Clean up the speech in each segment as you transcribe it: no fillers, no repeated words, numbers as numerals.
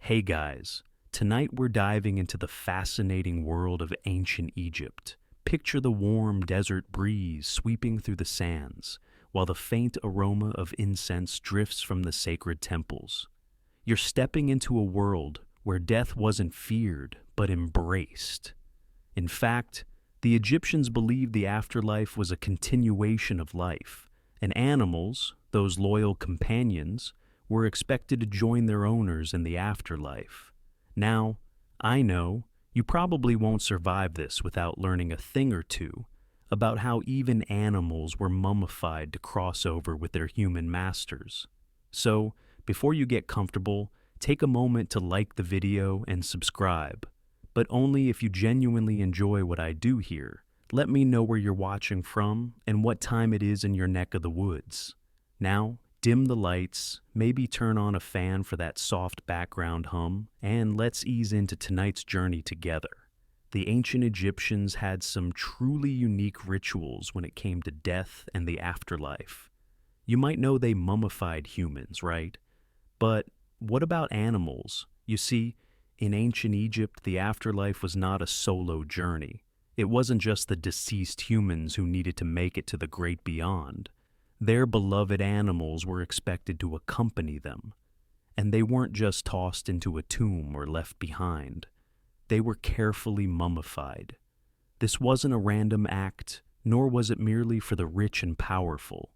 Hey guys, tonight we're diving into the fascinating world of ancient Egypt. Picture the warm desert breeze sweeping through the sands, while the faint aroma of incense drifts from the sacred temples. You're stepping into a world where death wasn't feared, but embraced. In fact, the Egyptians believed the afterlife was a continuation of life, and animals, those loyal companions, were expected to join their owners in the afterlife. Now, I know you probably won't survive this without learning a thing or two about how even animals were mummified to cross over with their human masters. So, before you get comfortable, take a moment to like the video and subscribe, but only if you genuinely enjoy what I do here. Let me know where you're watching from and what time it is in your neck of the woods. Now, dim the lights, maybe turn on a fan for that soft background hum, and let's ease into tonight's journey together. The ancient Egyptians had some truly unique rituals when it came to death and the afterlife. You might know they mummified humans, right? But what about animals? You see, in ancient Egypt, the afterlife was not a solo journey. It wasn't just the deceased humans who needed to make it to the great beyond. Their beloved animals were expected to accompany them, and they weren't just tossed into a tomb or left behind. They were carefully mummified. This wasn't a random act, nor was it merely for the rich and powerful.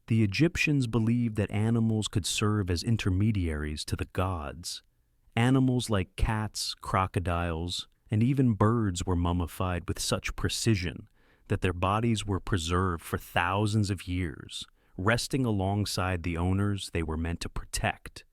The Egyptians believed that animals could serve as intermediaries to the gods. Animals like cats, crocodiles, and even birds were mummified with such precision that their bodies were preserved for thousands of years, resting alongside the owners they were meant to protect.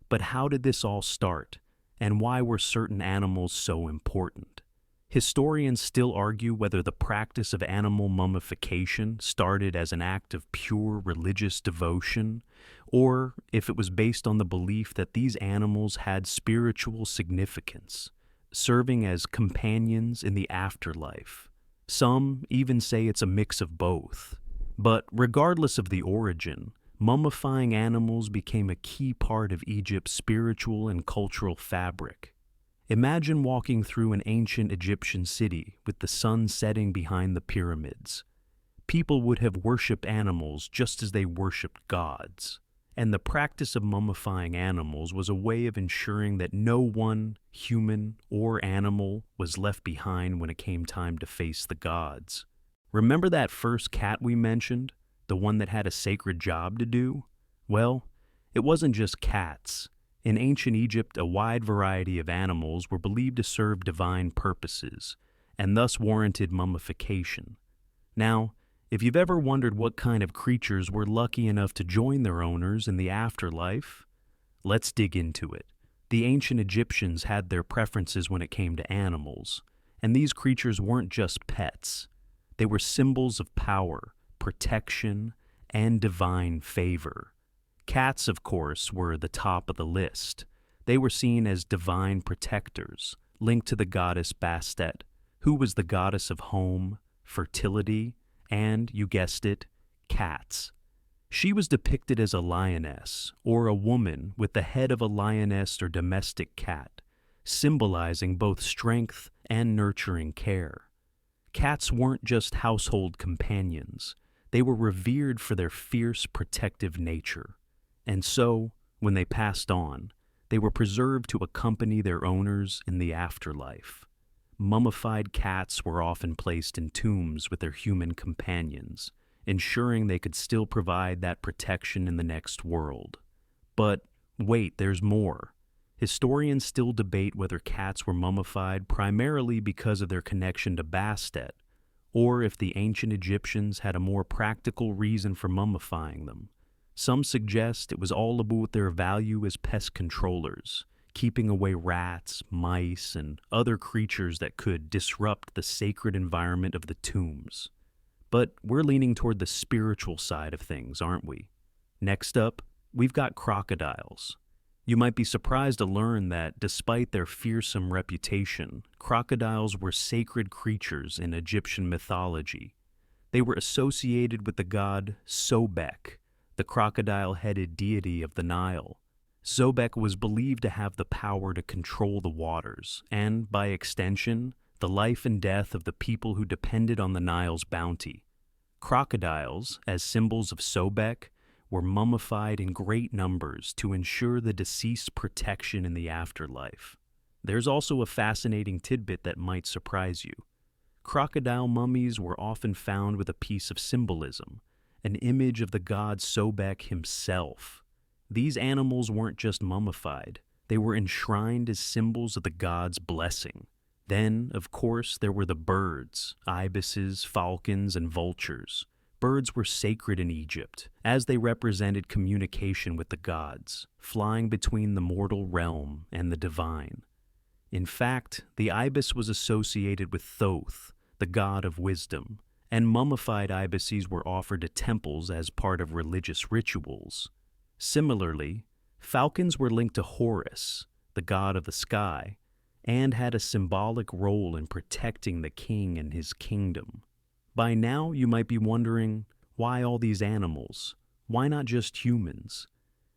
But how did this all start, and why were certain animals so important? Historians still argue whether the practice of animal mummification started as an act of pure religious devotion, or if it was based on the belief that these animals had spiritual significance, serving as companions in the afterlife. Some even say it's a mix of both. But regardless of the origin, mummifying animals became a key part of Egypt's spiritual and cultural fabric. Imagine walking through an ancient Egyptian city with the sun setting behind the pyramids. People would have worshipped animals just as they worshipped gods. And the practice of mummifying animals was a way of ensuring that no one, human or animal, was left behind when it came time to face the gods. Remember that first cat we mentioned, the one that had a sacred job to do? Well, it wasn't just cats. In ancient Egypt, a wide variety of animals were believed to serve divine purposes, and thus warranted mummification. Now, if you've ever wondered what kind of creatures were lucky enough to join their owners in the afterlife, let's dig into it. The ancient Egyptians had their preferences when it came to animals, and these creatures weren't just pets. They were symbols of power, protection, and divine favor. Cats, of course, were the top of the list. They were seen as divine protectors, linked to the goddess Bastet, who was the goddess of home, fertility, and, you guessed it, cats. She was depicted as a lioness, or a woman with the head of a lioness or domestic cat, symbolizing both strength and nurturing care. Cats weren't just household companions. They were revered for their fierce protective nature. And so, when they passed on, they were preserved to accompany their owners in the afterlife. Mummified cats were often placed in tombs with their human companions, ensuring they could still provide that protection in the next world. But wait, there's more. Historians still debate whether cats were mummified primarily because of their connection to Bastet, or if the ancient Egyptians had a more practical reason for mummifying them. Some suggest it was all about their value as pest controllers, keeping away rats, mice, and other creatures that could disrupt the sacred environment of the tombs. But we're leaning toward the spiritual side of things, aren't we? Next up, we've got crocodiles. You might be surprised to learn that despite their fearsome reputation, crocodiles were sacred creatures in Egyptian mythology. They were associated with the god Sobek, the crocodile-headed deity of the Nile. Sobek was believed to have the power to control the waters, and, by extension, the life and death of the people who depended on the Nile's bounty. Crocodiles, as symbols of Sobek, were mummified in great numbers to ensure the deceased's protection in the afterlife. There's also a fascinating tidbit that might surprise you. Crocodile mummies were often found with a piece of symbolism, an image of the god Sobek himself. These animals weren't just mummified, they were enshrined as symbols of the god's blessing. Then, of course, there were the birds, ibises, falcons, and vultures. Birds were sacred in Egypt, as they represented communication with the gods, flying between the mortal realm and the divine. In fact, the ibis was associated with Thoth, the god of wisdom, and mummified ibises were offered to temples as part of religious rituals. Similarly, falcons were linked to Horus, the god of the sky, and had a symbolic role in protecting the king and his kingdom. By now, you might be wondering, why all these animals? Why not just humans?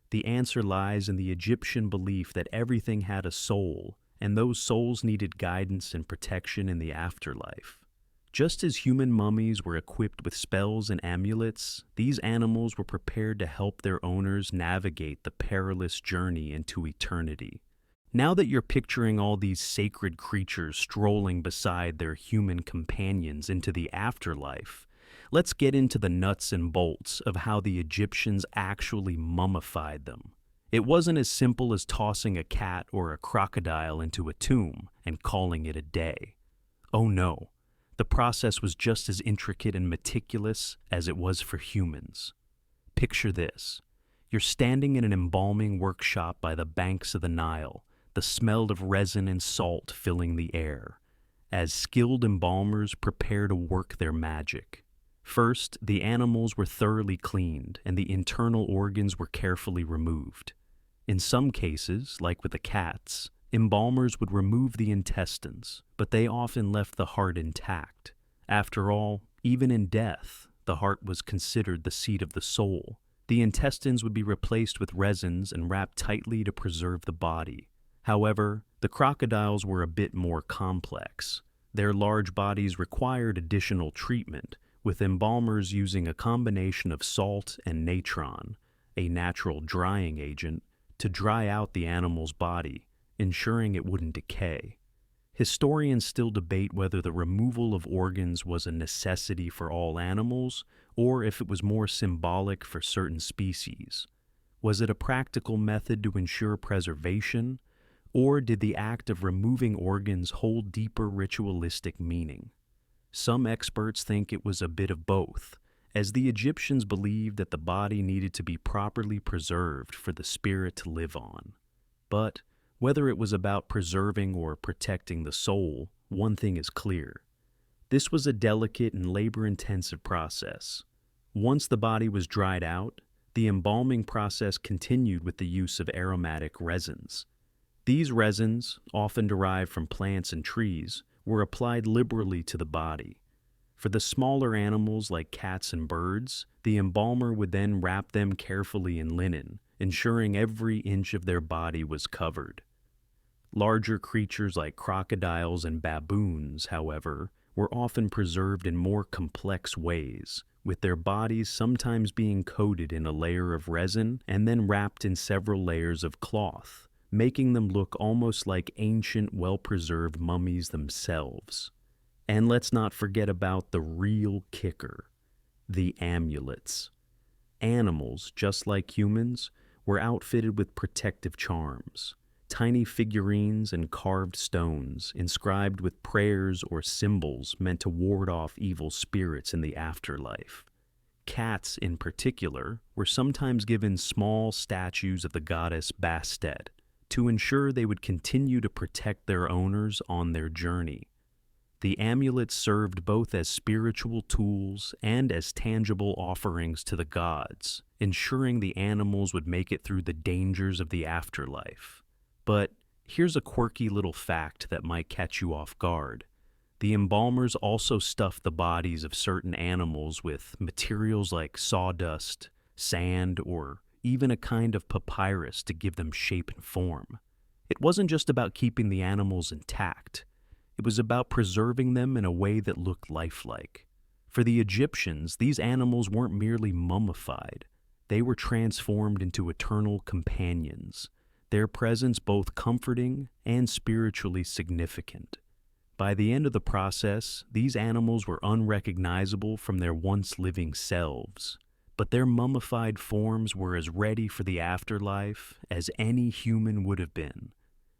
The answer lies in the Egyptian belief that everything had a soul, and those souls needed guidance and protection in the afterlife. Just as human mummies were equipped with spells and amulets, these animals were prepared to help their owners navigate the perilous journey into eternity. Now that you're picturing all these sacred creatures strolling beside their human companions into the afterlife, let's get into the nuts and bolts of how the Egyptians actually mummified them. It wasn't as simple as tossing a cat or a crocodile into a tomb and calling it a day. Oh no, the process was just as intricate and meticulous as it was for humans. Picture this. You're standing in an embalming workshop by the banks of the Nile, the smell of resin and salt filling the air, as skilled embalmers prepare to work their magic. First, the animals were thoroughly cleaned and the internal organs were carefully removed. In some cases, like with the cats, embalmers would remove the intestines, but they often left the heart intact. After all, even in death, the heart was considered the seat of the soul. The intestines would be replaced with resins and wrapped tightly to preserve the body. However, the crocodiles were a bit more complex. Their large bodies required additional treatment, with embalmers using a combination of salt and natron, a natural drying agent, to dry out the animal's body, ensuring it wouldn't decay. Historians still debate whether the removal of organs was a necessity for all animals or if it was more symbolic for certain species. Was it a practical method to ensure preservation, or did the act of removing organs hold deeper ritualistic meaning? Some experts think it was a bit of both, as the Egyptians believed that the body needed to be properly preserved for the spirit to live on. But whether it was about preserving or protecting the soul, one thing is clear. This was a delicate and labor-intensive process. Once the body was dried out, the embalming process continued with the use of aromatic resins. These resins, often derived from plants and trees, were applied liberally to the body. For the smaller animals like cats and birds, the embalmer would then wrap them carefully in linen, ensuring every inch of their body was covered. Larger creatures like crocodiles and baboons, however, were often preserved in more complex ways, with their bodies sometimes being coated in a layer of resin and then wrapped in several layers of cloth, making them look almost like ancient, well-preserved mummies themselves. And let's not forget about the real kicker, the amulets. Animals, just like humans, were outfitted with protective charms, tiny figurines and carved stones inscribed with prayers or symbols meant to ward off evil spirits in the afterlife. Cats, in particular, were sometimes given small statues of the goddess Bastet, to ensure they would continue to protect their owners on their journey. The amulets served both as spiritual tools and as tangible offerings to the gods, ensuring the animals would make it through the dangers of the afterlife. But here's a quirky little fact that might catch you off guard. The embalmers also stuffed the bodies of certain animals with materials like sawdust, sand, or even a kind of papyrus to give them shape and form. It wasn't just about keeping the animals intact. It was about preserving them in a way that looked lifelike. For the Egyptians, these animals weren't merely mummified. They were transformed into eternal companions, their presence both comforting and spiritually significant. By the end of the process, these animals were unrecognizable from their once living selves, but their mummified forms were as ready for the afterlife as any human would have been.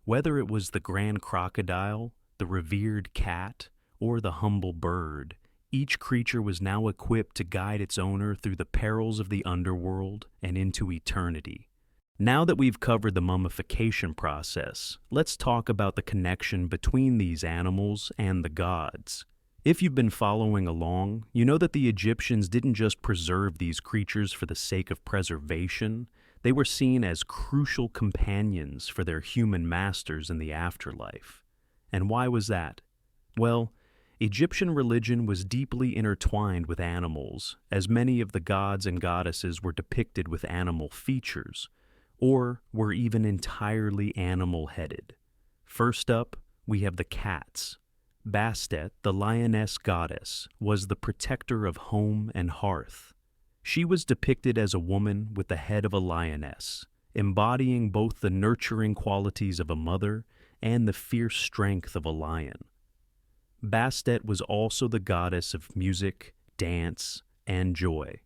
Whether it was the grand crocodile, the revered cat, or the humble bird, each creature was now equipped to guide its owner through the perils of the underworld and into eternity. Now that we've covered the mummification process, let's talk about the connection between these animals and the gods. If you've been following along, you know that the Egyptians didn't just preserve these creatures for the sake of preservation. They were seen as crucial companions for their human masters in the afterlife. And why was that? Well, Egyptian religion was deeply intertwined with animals, as many of the gods and goddesses were depicted with animal features, or were even entirely animal-headed. First up, we have the cats. Bastet, the lioness goddess, was the protector of home and hearth. She was depicted as a woman with the head of a lioness, embodying both the nurturing qualities of a mother and the fierce strength of a lion. Bastet was also the goddess of music, dance, and joy.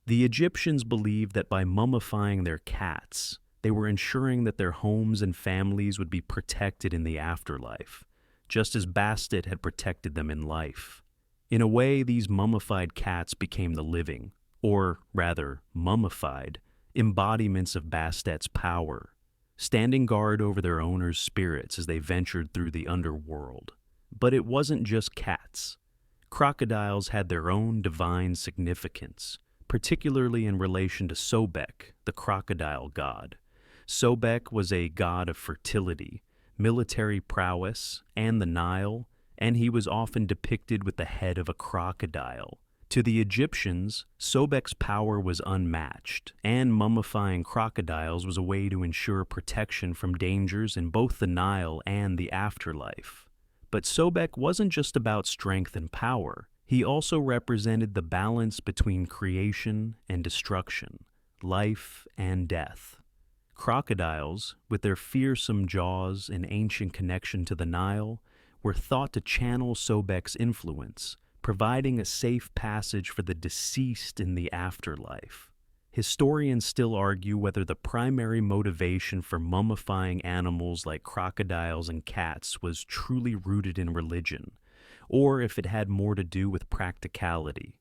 The Egyptians believed that by mummifying their cats, they were ensuring that their homes and families would be protected in the afterlife, just as Bastet had protected them in life. In a way, these mummified cats became the living, or rather, mummified, embodiments of Bastet's power, standing guard over their owners' spirits as they ventured through the underworld. But it wasn't just cats. Crocodiles had their own divine significance, particularly in relation to Sobek, the crocodile god. Sobek was a god of fertility, military prowess, and the Nile, and he was often depicted with the head of a crocodile. To the Egyptians, Sobek's power was unmatched, and mummifying crocodiles was a way to ensure protection from dangers in both the Nile and the afterlife. But Sobek wasn't just about strength and power. He also represented the balance between creation and destruction, life and death. Crocodiles, with their fearsome jaws and ancient connection to the Nile, were thought to channel Sobek's influence, providing a safe passage for the deceased in the afterlife. Historians still argue whether the primary motivation for mummifying animals like crocodiles and cats was truly rooted in religion, or if it had more to do with practicality.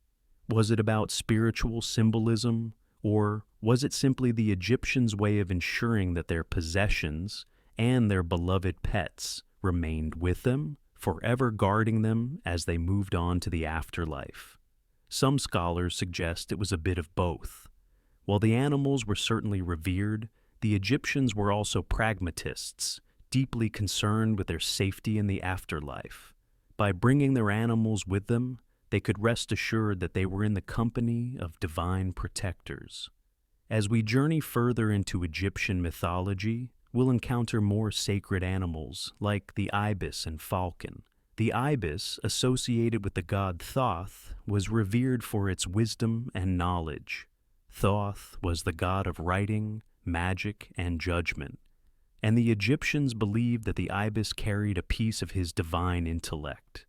Was it about spiritual symbolism, or was it simply the Egyptians' way of ensuring that their possessions and their beloved pets remained with them, forever guarding them as they moved on to the afterlife? Some scholars suggest it was a bit of both. While the animals were certainly revered, the Egyptians were also pragmatists, deeply concerned with their safety in the afterlife. By bringing their animals with them, they could rest assured that they were in the company of divine protectors. As we journey further into Egyptian mythology, we'll encounter more sacred animals like the ibis and falcon. The ibis, associated with the god Thoth, was revered for its wisdom and knowledge. Thoth was the god of writing, magic, and judgment, and the Egyptians believed that the ibis carried a piece of his divine intellect.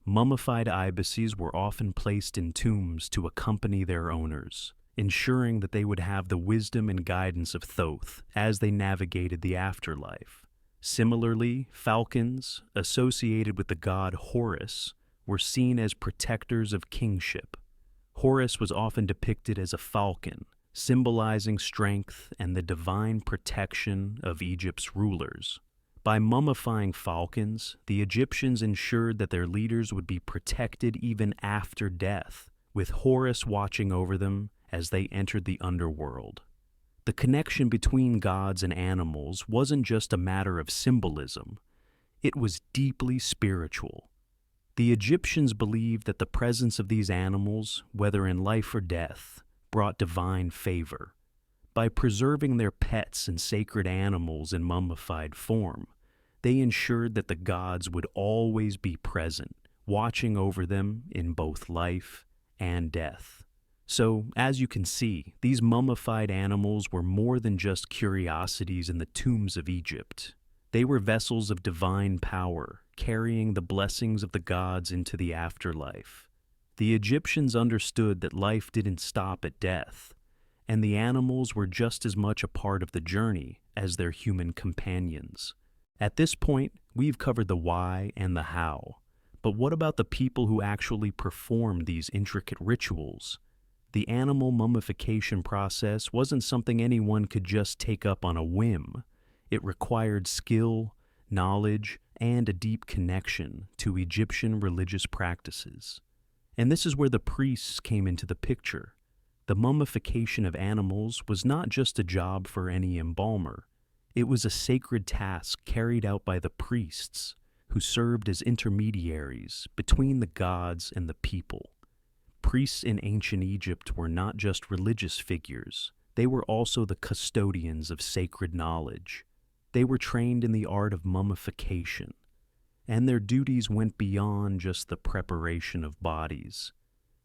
Mummified ibises were often placed in tombs to accompany their owners, ensuring that they would have the wisdom and guidance of Thoth as they navigated the afterlife. Similarly, falcons, associated with the god Horus, were seen as protectors of kingship. Horus was often depicted as a falcon, symbolizing strength and the divine protection of Egypt's rulers. By mummifying falcons, the Egyptians ensured that their leaders would be protected even after death, with Horus watching over them as they entered the underworld. The connection between gods and animals wasn't just a matter of symbolism, it was deeply spiritual. The Egyptians believed that the presence of these animals, whether in life or death, brought divine favor. By preserving their pets and sacred animals in mummified form, they ensured that the gods would always be present, watching over them in both life and death. So, as you can see, these mummified animals were more than just curiosities in the tombs of Egypt. They were vessels of divine power, carrying the blessings of the gods into the afterlife. The Egyptians understood that life didn't stop at death, and the animals were just as much a part of the journey as their human companions. At this point, we've covered the why and the how. But what about the people who actually performed these intricate rituals? The animal mummification process wasn't something anyone could just take up on a whim. It required skill, knowledge, and a deep connection to Egyptian religious practices. And this is where the priests came into the picture. The mummification of animals was not just a job for any embalmer. It was a sacred task carried out by the priests, who served as intermediaries between the gods and the people. Priests in ancient Egypt were not just religious figures, they were also the custodians of sacred knowledge. They were trained in the art of mummification, and their duties went beyond just the preparation of bodies.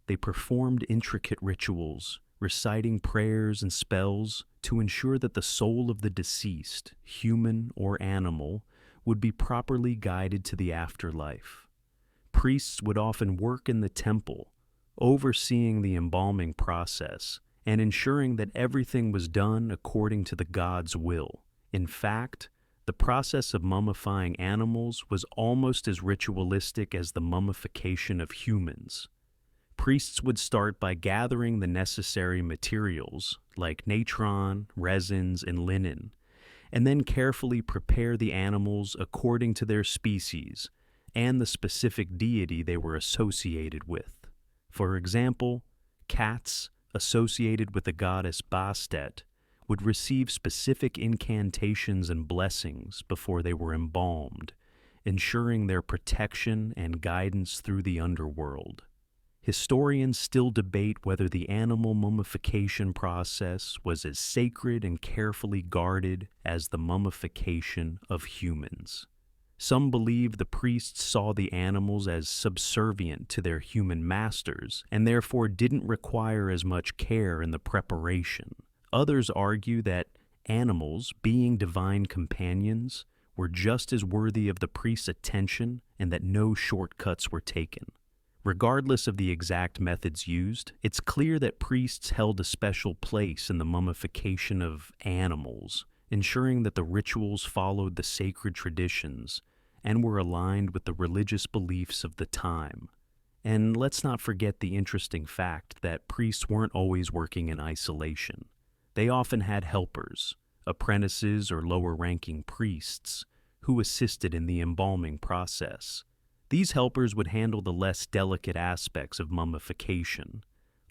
They performed intricate rituals, reciting prayers and spells to ensure that the soul of the deceased, human or animal, would be properly guided to the afterlife. Priests would often work in the temple, overseeing the embalming process and ensuring that everything was done according to the god's will. In fact, the process of mummifying animals was almost as ritualistic as the mummification of humans. Priests would start by gathering the necessary materials, like natron, resins, and linen, and then carefully prepare the animals according to their species and the specific deity they were associated with. For example, cats associated with the goddess Bastet would receive specific incantations and blessings before they were embalmed, ensuring their protection and guidance through the underworld. Historians still debate whether the animal mummification process was as sacred and carefully guarded as the mummification of humans. Some believe the priests saw the animals as subservient to their human masters and therefore didn't require as much care in the preparation. Others argue that animals, being divine companions, were just as worthy of the priest's attention and that no shortcuts were taken. Regardless of the exact methods used, it's clear that priests held a special place in the mummification of animals, ensuring that the rituals followed the sacred traditions and were aligned with the religious beliefs of the time. And let's not forget the interesting fact that priests weren't always working in isolation. They often had helpers, apprentices or lower-ranking priests, who assisted in the embalming process. These helpers would handle the less delicate aspects of mummification,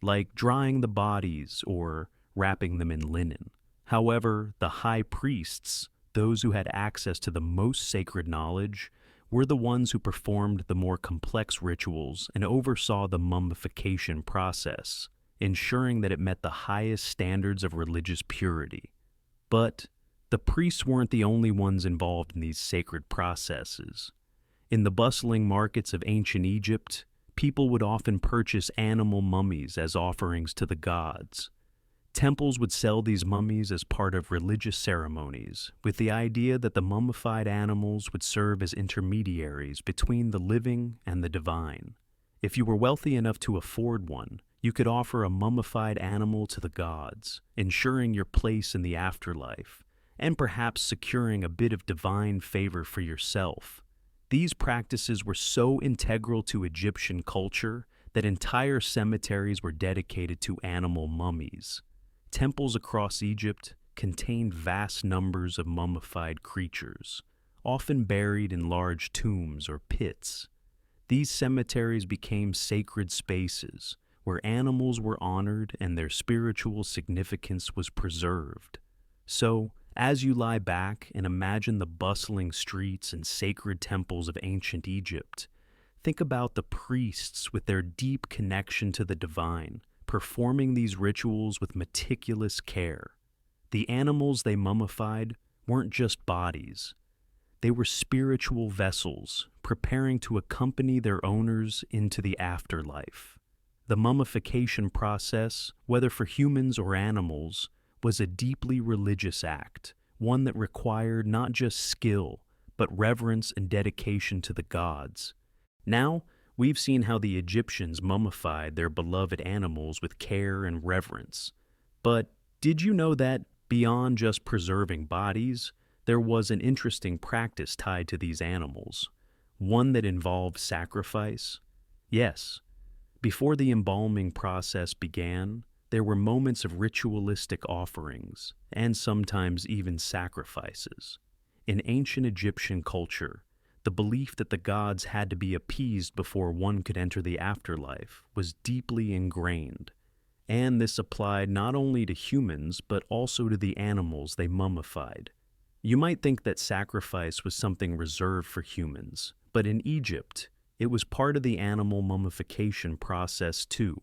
like drying the bodies or wrapping them in linen. However, the high priests, those who had access to the most sacred knowledge, were the ones who performed the more complex rituals and oversaw the mummification process, ensuring that it met the highest standards of religious purity. But the priests weren't the only ones involved in these sacred processes. In the bustling markets of ancient Egypt, people would often purchase animal mummies as offerings to the gods. Temples would sell these mummies as part of religious ceremonies, with the idea that the mummified animals would serve as intermediaries between the living and the divine. If you were wealthy enough to afford one, you could offer a mummified animal to the gods, ensuring your place in the afterlife, and perhaps securing a bit of divine favor for yourself. These practices were so integral to Egyptian culture that entire cemeteries were dedicated to animal mummies. Temples across Egypt contained vast numbers of mummified creatures, often buried in large tombs or pits. These cemeteries became sacred spaces where animals were honored and their spiritual significance was preserved. So, as you lie back and imagine the bustling streets and sacred temples of ancient Egypt, think about the priests with their deep connection to the divine, performing these rituals with meticulous care. The animals they mummified weren't just bodies. They were spiritual vessels, preparing to accompany their owners into the afterlife. The mummification process, whether for humans or animals, was a deeply religious act, one that required not just skill, but reverence and dedication to the gods. Now, we've seen how the Egyptians mummified their beloved animals with care and reverence. But did you know that, beyond just preserving bodies, there was an interesting practice tied to these animals, one that involved sacrifice? Yes, before the embalming process began, there were moments of ritualistic offerings, and sometimes even sacrifices. In ancient Egyptian culture, the belief that the gods had to be appeased before one could enter the afterlife was deeply ingrained, and this applied not only to humans but also to the animals they mummified. You might think that sacrifice was something reserved for humans, but in Egypt, it was part of the animal mummification process too.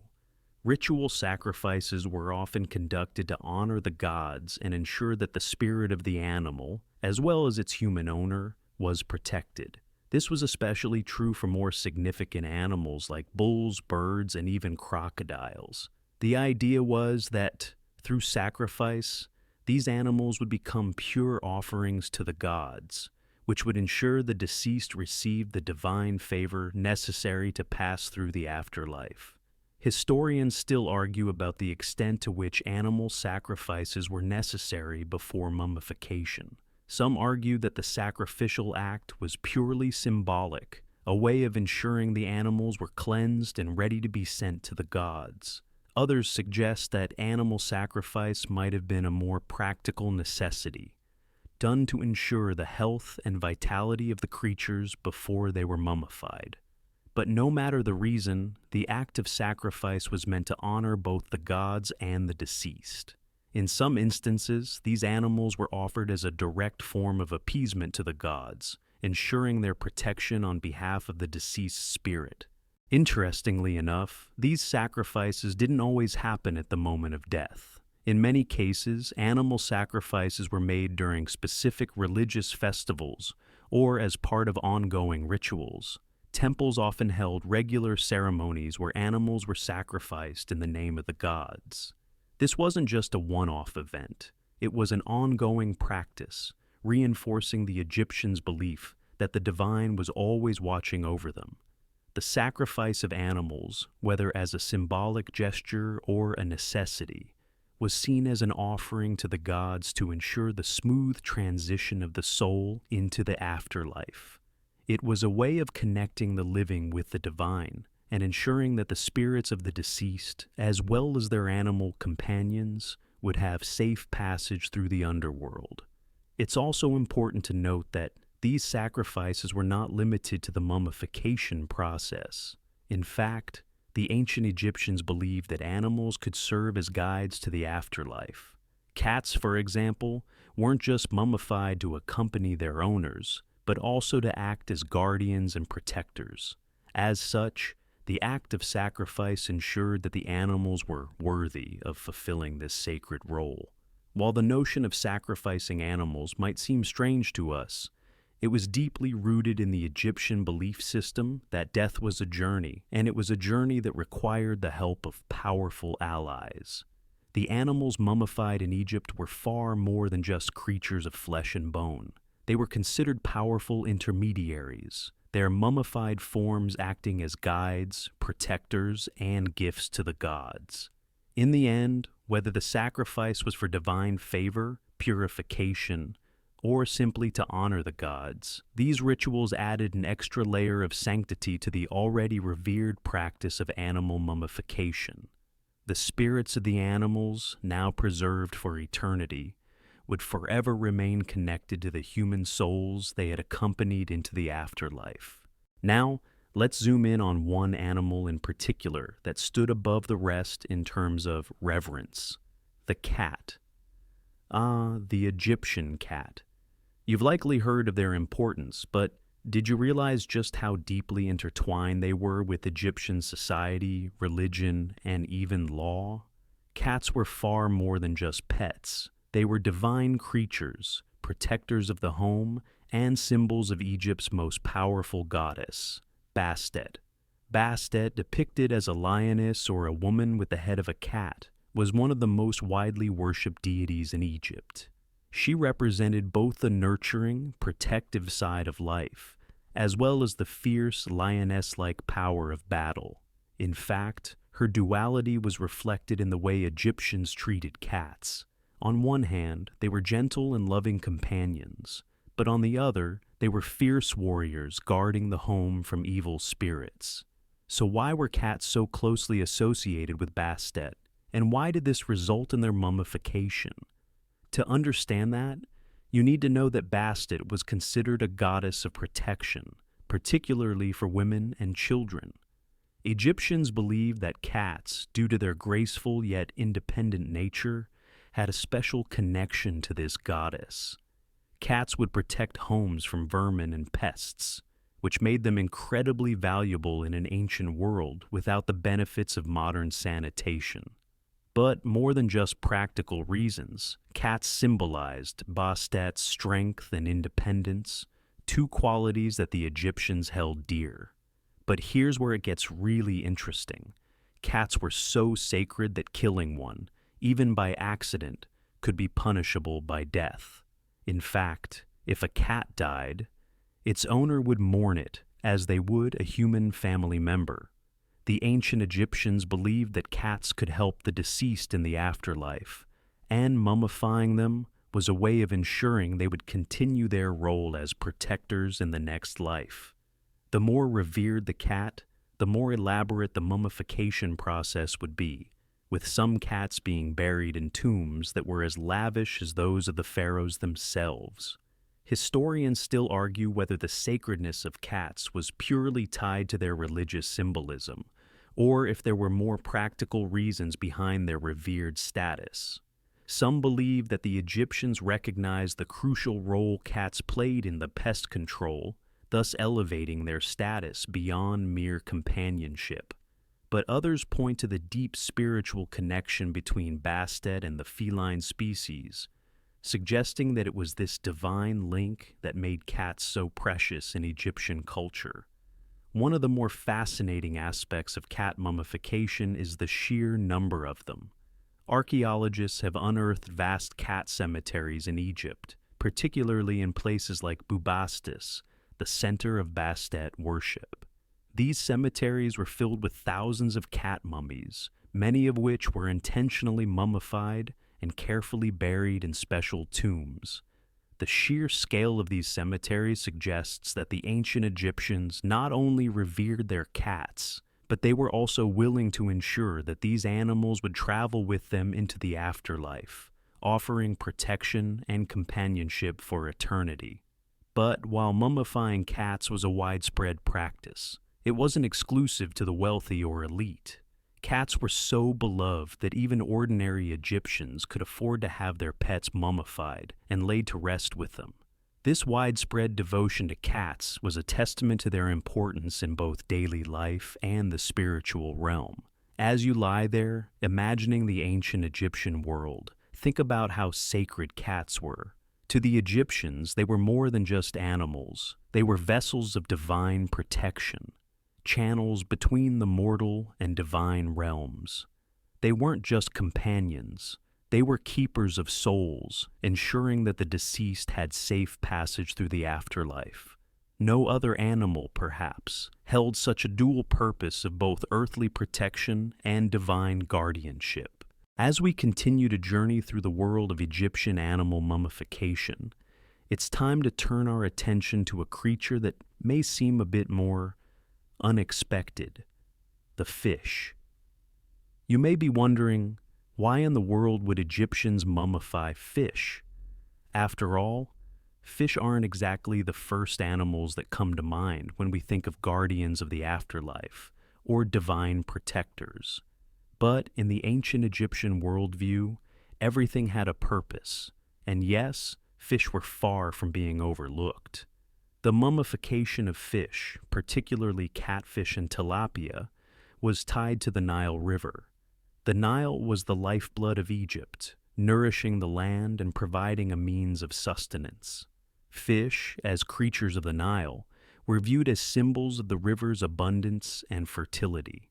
Ritual sacrifices were often conducted to honor the gods and ensure that the spirit of the animal, as well as its human owner, was protected. This was especially true for more significant animals like bulls, birds, and even crocodiles. The idea was that, through sacrifice, these animals would become pure offerings to the gods, which would ensure the deceased received the divine favor necessary to pass through the afterlife. Historians still argue about the extent to which animal sacrifices were necessary before mummification. Some argue that the sacrificial act was purely symbolic, a way of ensuring the animals were cleansed and ready to be sent to the gods. Others suggest that animal sacrifice might have been a more practical necessity, done to ensure the health and vitality of the creatures before they were mummified. But no matter the reason, the act of sacrifice was meant to honor both the gods and the deceased. In some instances, these animals were offered as a direct form of appeasement to the gods, ensuring their protection on behalf of the deceased spirit. Interestingly enough, these sacrifices didn't always happen at the moment of death. In many cases, animal sacrifices were made during specific religious festivals or as part of ongoing rituals. Temples often held regular ceremonies where animals were sacrificed in the name of the gods. This wasn't just a one-off event. It was an ongoing practice, reinforcing the Egyptians' belief that the divine was always watching over them. The sacrifice of animals, whether as a symbolic gesture or a necessity, was seen as an offering to the gods to ensure the smooth transition of the soul into the afterlife. It was a way of connecting the living with the divine and ensuring that the spirits of the deceased, as well as their animal companions, would have safe passage through the underworld. It's also important to note that these sacrifices were not limited to the mummification process. In fact, the ancient Egyptians believed that animals could serve as guides to the afterlife. Cats, for example, weren't just mummified to accompany their owners, but also to act as guardians and protectors. As such, the act of sacrifice ensured that the animals were worthy of fulfilling this sacred role. While the notion of sacrificing animals might seem strange to us, it was deeply rooted in the Egyptian belief system that death was a journey, and it was a journey that required the help of powerful allies. The animals mummified in Egypt were far more than just creatures of flesh and bone. They were considered powerful intermediaries, their mummified forms acting as guides, protectors, and gifts to the gods. In the end, whether the sacrifice was for divine favor, purification, or simply to honor the gods, these rituals added an extra layer of sanctity to the already revered practice of animal mummification. The spirits of the animals, now preserved for eternity, would forever remain connected to the human souls they had accompanied into the afterlife. Now, let's zoom in on one animal in particular that stood above the rest in terms of reverence: the cat. The Egyptian cat. You've likely heard of their importance, but did you realize just how deeply intertwined they were with Egyptian society, religion, and even law? Cats were far more than just pets. They were divine creatures, protectors of the home, and symbols of Egypt's most powerful goddess, Bastet. Bastet, depicted as a lioness or a woman with the head of a cat, was one of the most widely worshipped deities in Egypt. She represented both the nurturing, protective side of life, as well as the fierce, lioness-like power of battle. In fact, her duality was reflected in the way Egyptians treated cats. On one hand, they were gentle and loving companions, but on the other, they were fierce warriors guarding the home from evil spirits. So why were cats so closely associated with Bastet, and why did this result in their mummification? To understand that, you need to know that Bastet was considered a goddess of protection, particularly for women and children. Egyptians believed that cats, due to their graceful yet independent nature, had a special connection to this goddess. Cats would protect homes from vermin and pests, which made them incredibly valuable in an ancient world without the benefits of modern sanitation. But more than just practical reasons, cats symbolized Bastet's strength and independence, two qualities that the Egyptians held dear. But here's where it gets really interesting. Cats were so sacred that killing one, even by accident, could be punishable by death. In fact, if a cat died, its owner would mourn it as they would a human family member. The ancient Egyptians believed that cats could help the deceased in the afterlife, and mummifying them was a way of ensuring they would continue their role as protectors in the next life. The more revered the cat, the more elaborate the mummification process would be, with some cats being buried in tombs that were as lavish as those of the pharaohs themselves. Historians still argue whether the sacredness of cats was purely tied to their religious symbolism, or if there were more practical reasons behind their revered status. Some believe that the Egyptians recognized the crucial role cats played in the pest control, thus elevating their status beyond mere companionship. But others point to the deep spiritual connection between Bastet and the feline species, suggesting that it was this divine link that made cats so precious in Egyptian culture. One of the more fascinating aspects of cat mummification is the sheer number of them. Archaeologists have unearthed vast cat cemeteries in Egypt, particularly in places like Bubastis, the center of Bastet worship. These cemeteries were filled with thousands of cat mummies, many of which were intentionally mummified and carefully buried in special tombs. The sheer scale of these cemeteries suggests that the ancient Egyptians not only revered their cats, but they were also willing to ensure that these animals would travel with them into the afterlife, offering protection and companionship for eternity. But while mummifying cats was a widespread practice, it wasn't exclusive to the wealthy or elite. Cats were so beloved that even ordinary Egyptians could afford to have their pets mummified and laid to rest with them. This widespread devotion to cats was a testament to their importance in both daily life and the spiritual realm. As you lie there, imagining the ancient Egyptian world, think about how sacred cats were. To the Egyptians, they were more than just animals. They were vessels of divine protection, channels between the mortal and divine realms. They weren't just companions. They were keepers of souls, ensuring that the deceased had safe passage through the afterlife. No other animal, perhaps, held such a dual purpose of both earthly protection and divine guardianship. As we continue to journey through the world of Egyptian animal mummification, it's time to turn our attention to a creature that may seem a bit more unexpected: the fish. You may be wondering, why in the world would Egyptians mummify fish? After all, fish aren't exactly the first animals that come to mind when we think of guardians of the afterlife or divine protectors. But in the ancient Egyptian worldview, everything had a purpose, and yes, fish were far from being overlooked. The mummification of fish, particularly catfish and tilapia, was tied to the Nile River. The Nile was the lifeblood of Egypt, nourishing the land and providing a means of sustenance. Fish, as creatures of the Nile, were viewed as symbols of the river's abundance and fertility.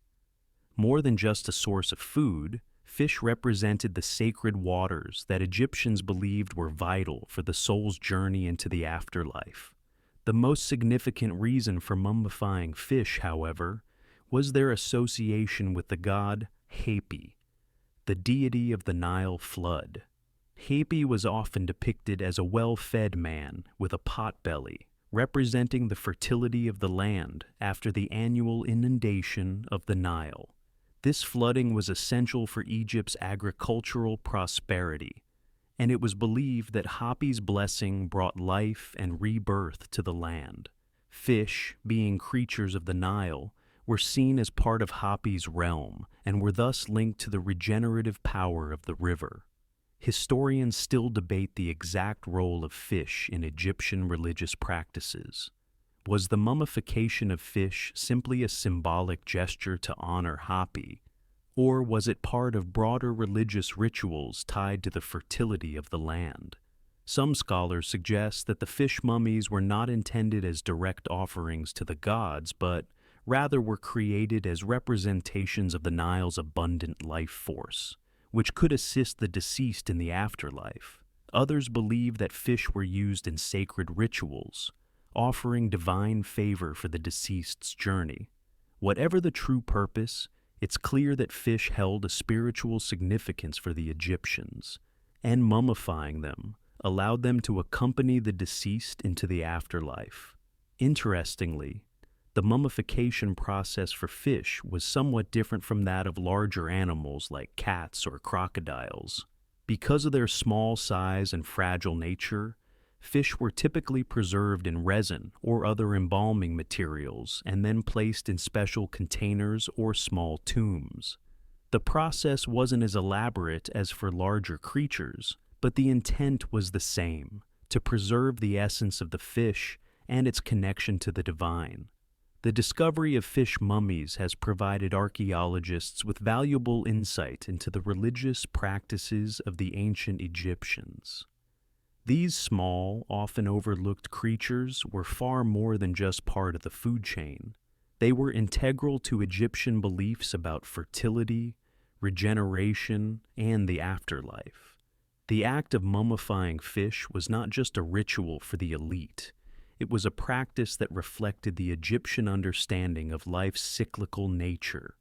More than just a source of food, fish represented the sacred waters that Egyptians believed were vital for the soul's journey into the afterlife. The most significant reason for mummifying fish, however, was their association with the god Hapi, the deity of the Nile flood. Hapi was often depicted as a well-fed man with a pot-belly, representing the fertility of the land after the annual inundation of the Nile. This flooding was essential for Egypt's agricultural prosperity, and it was believed that Hapi's blessing brought life and rebirth to the land. Fish, being creatures of the Nile, were seen as part of Hapi's realm and were thus linked to the regenerative power of the river. Historians still debate the exact role of fish in Egyptian religious practices. Was the mummification of fish simply a symbolic gesture to honor Hapi, or was it part of broader religious rituals tied to the fertility of the land? Some scholars suggest that the fish mummies were not intended as direct offerings to the gods, but rather were created as representations of the Nile's abundant life force, which could assist the deceased in the afterlife. Others believe that fish were used in sacred rituals, offering divine favor for the deceased's journey. Whatever the true purpose, it's clear that fish held a spiritual significance for the Egyptians, and mummifying them allowed them to accompany the deceased into the afterlife. Interestingly, the mummification process for fish was somewhat different from that of larger animals like cats or crocodiles. Because of their small size and fragile nature, fish were typically preserved in resin or other embalming materials and then placed in special containers or small tombs. The process wasn't as elaborate as for larger creatures, but the intent was the same: to preserve the essence of the fish and its connection to the divine. The discovery of fish mummies has provided archaeologists with valuable insight into the religious practices of the ancient Egyptians. These small, often overlooked creatures were far more than just part of the food chain. They were integral to Egyptian beliefs about fertility, regeneration, and the afterlife. The act of mummifying fish was not just a ritual for the elite. It was a practice that reflected the Egyptian understanding of life's cyclical nature.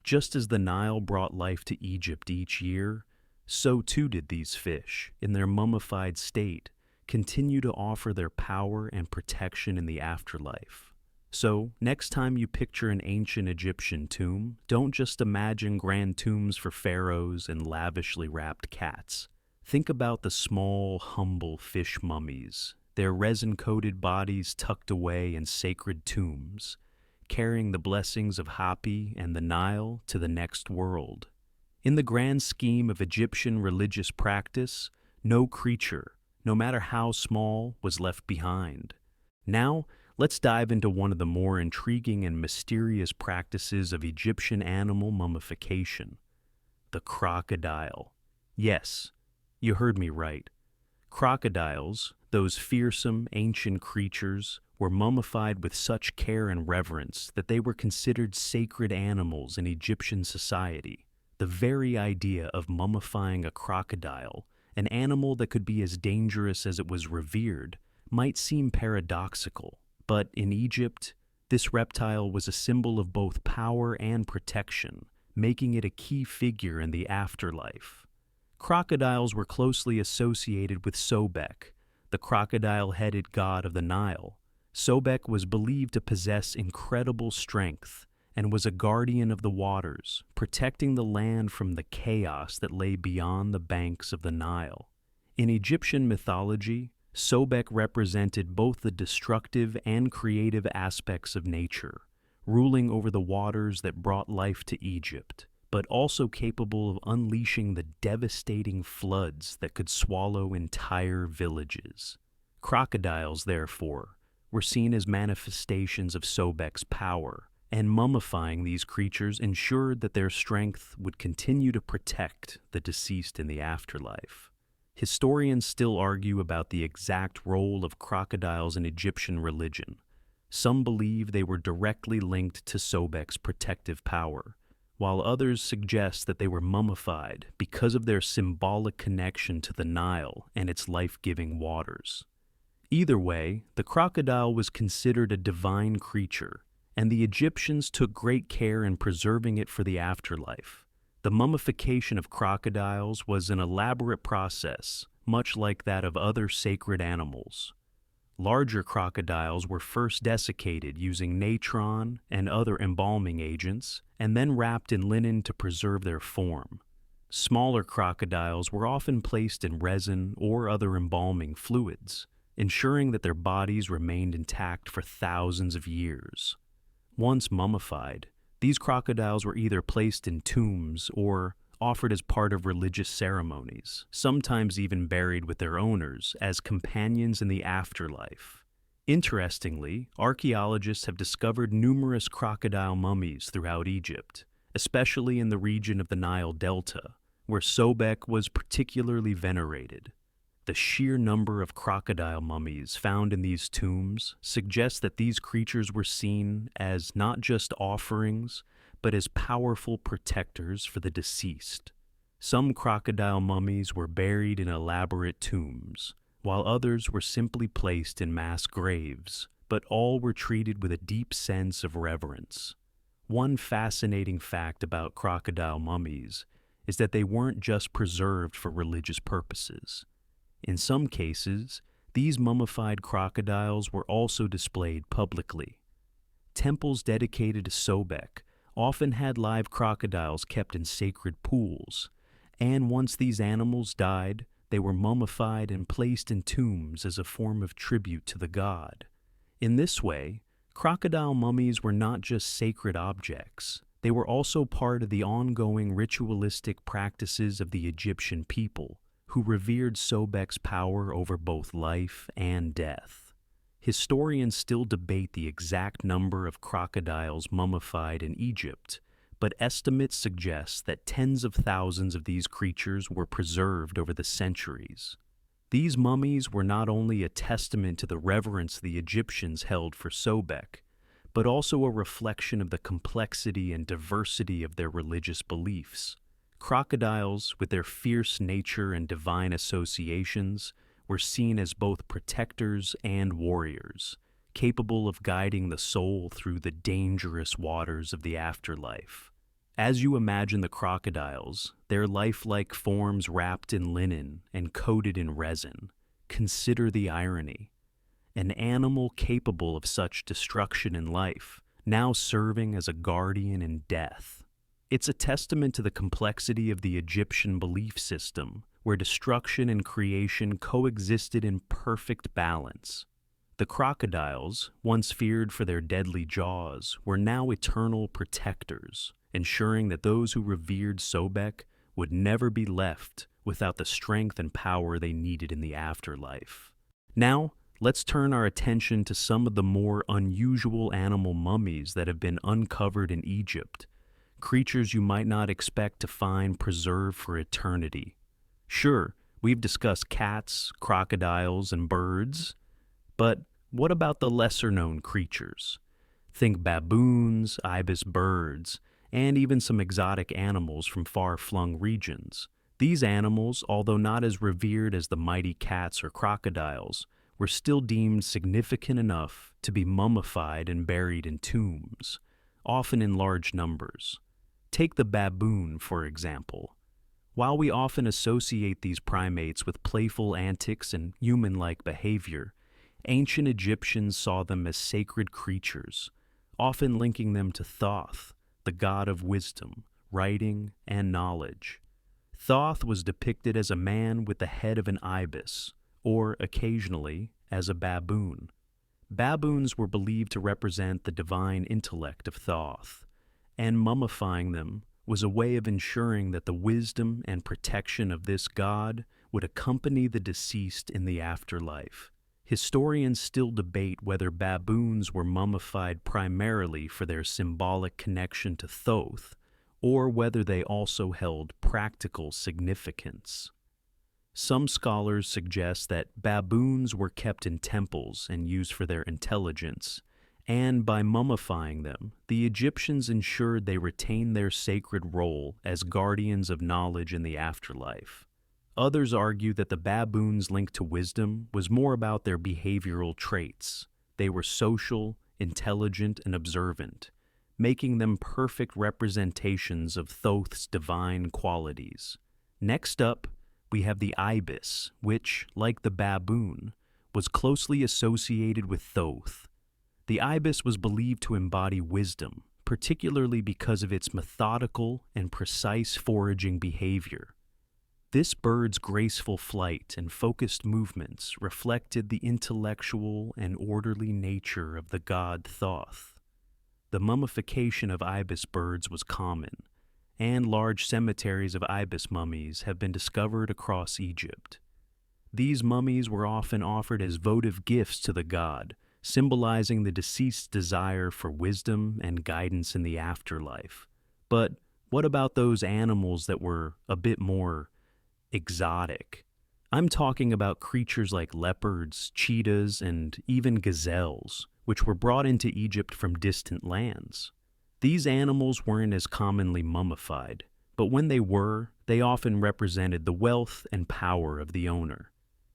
Just as the Nile brought life to Egypt each year, so too did these fish, in their mummified state, continue to offer their power and protection in the afterlife. So, next time you picture an ancient Egyptian tomb, don't just imagine grand tombs for pharaohs and lavishly wrapped cats. Think about the small, humble fish mummies, their resin-coated bodies tucked away in sacred tombs, carrying the blessings of Hapi and the Nile to the next world. In the grand scheme of Egyptian religious practice, no creature, no matter how small, was left behind. Now, let's dive into one of the more intriguing and mysterious practices of Egyptian animal mummification: the crocodile. Yes, you heard me right. Crocodiles, those fearsome, ancient creatures, were mummified with such care and reverence that they were considered sacred animals in Egyptian society. The very idea of mummifying a crocodile, an animal that could be as dangerous as it was revered, might seem paradoxical. But in Egypt, this reptile was a symbol of both power and protection, making it a key figure in the afterlife. Crocodiles were closely associated with Sobek, the crocodile-headed god of the Nile. Sobek was believed to possess incredible strength and was a guardian of the waters, protecting the land from the chaos that lay beyond the banks of the Nile. In Egyptian mythology, Sobek represented both the destructive and creative aspects of nature, ruling over the waters that brought life to Egypt, but also capable of unleashing the devastating floods that could swallow entire villages. Crocodiles, therefore, were seen as manifestations of Sobek's power, and mummifying these creatures ensured that their strength would continue to protect the deceased in the afterlife. Historians still argue about the exact role of crocodiles in Egyptian religion. Some believe they were directly linked to Sobek's protective power, while others suggest that they were mummified because of their symbolic connection to the Nile and its life-giving waters. Either way, the crocodile was considered a divine creature, and the Egyptians took great care in preserving it for the afterlife. The mummification of crocodiles was an elaborate process, much like that of other sacred animals. Larger crocodiles were first desiccated using natron and other embalming agents, and then wrapped in linen to preserve their form. Smaller crocodiles were often placed in resin or other embalming fluids, ensuring that their bodies remained intact for thousands of years. Once mummified, these crocodiles were either placed in tombs or offered as part of religious ceremonies, sometimes even buried with their owners as companions in the afterlife. Interestingly, archaeologists have discovered numerous crocodile mummies throughout Egypt, especially in the region of the Nile Delta, where Sobek was particularly venerated. The sheer number of crocodile mummies found in these tombs suggests that these creatures were seen as not just offerings, but as powerful protectors for the deceased. Some crocodile mummies were buried in elaborate tombs, while others were simply placed in mass graves, but all were treated with a deep sense of reverence. One fascinating fact about crocodile mummies is that they weren't just preserved for religious purposes. In some cases, these mummified crocodiles were also displayed publicly. Temples dedicated to Sobek often had live crocodiles kept in sacred pools, and once these animals died, they were mummified and placed in tombs as a form of tribute to the god. In this way, crocodile mummies were not just sacred objects, they were also part of the ongoing ritualistic practices of the Egyptian people, who revered Sobek's power over both life and death. Historians still debate the exact number of crocodiles mummified in Egypt, but estimates suggest that tens of thousands of these creatures were preserved over the centuries. These mummies were not only a testament to the reverence the Egyptians held for Sobek, but also a reflection of the complexity and diversity of their religious beliefs. Crocodiles, with their fierce nature and divine associations, were seen as both protectors and warriors, capable of guiding the soul through the dangerous waters of the afterlife. As you imagine the crocodiles, their lifelike forms wrapped in linen and coated in resin, consider the irony. An animal capable of such destruction in life, now serving as a guardian in death. It's a testament to the complexity of the Egyptian belief system, where destruction and creation coexisted in perfect balance. The crocodiles, once feared for their deadly jaws, were now eternal protectors, ensuring that those who revered Sobek would never be left without the strength and power they needed in the afterlife. Now, let's turn our attention to some of the more unusual animal mummies that have been uncovered in Egypt, creatures you might not expect to find preserved for eternity. Sure, we've discussed cats, crocodiles, and birds, but what about the lesser-known creatures? Think baboons, ibis birds, and even some exotic animals from far-flung regions. These animals, although not as revered as the mighty cats or crocodiles, were still deemed significant enough to be mummified and buried in tombs, often in large numbers. Take the baboon, for example. While we often associate these primates with playful antics and human-like behavior, ancient Egyptians saw them as sacred creatures, often linking them to Thoth, the god of wisdom, writing, and knowledge. Thoth was depicted as a man with the head of an ibis, or occasionally as a baboon. Baboons were believed to represent the divine intellect of Thoth, and mummifying them was a way of ensuring that the wisdom and protection of this god would accompany the deceased in the afterlife. Historians still debate whether baboons were mummified primarily for their symbolic connection to Thoth, or whether they also held practical significance. Some scholars suggest that baboons were kept in temples and used for their intelligence, and by mummifying them, the Egyptians ensured they retained their sacred role as guardians of knowledge in the afterlife. Others argue that the baboons' link to wisdom was more about their behavioral traits. They were social, intelligent, and observant, making them perfect representations of Thoth's divine qualities. Next up, we have the ibis, which, like the baboon, was closely associated with Thoth. The ibis was believed to embody wisdom, particularly because of its methodical and precise foraging behavior. This bird's graceful flight and focused movements reflected the intellectual and orderly nature of the god Thoth. The mummification of ibis birds was common, and large cemeteries of ibis mummies have been discovered across Egypt. These mummies were often offered as votive gifts to the god, symbolizing the deceased's desire for wisdom and guidance in the afterlife. But what about those animals that were a bit more exotic? I'm talking about creatures like leopards, cheetahs, and even gazelles, which were brought into Egypt from distant lands. These animals weren't as commonly mummified, but when they were, they often represented the wealth and power of the owner.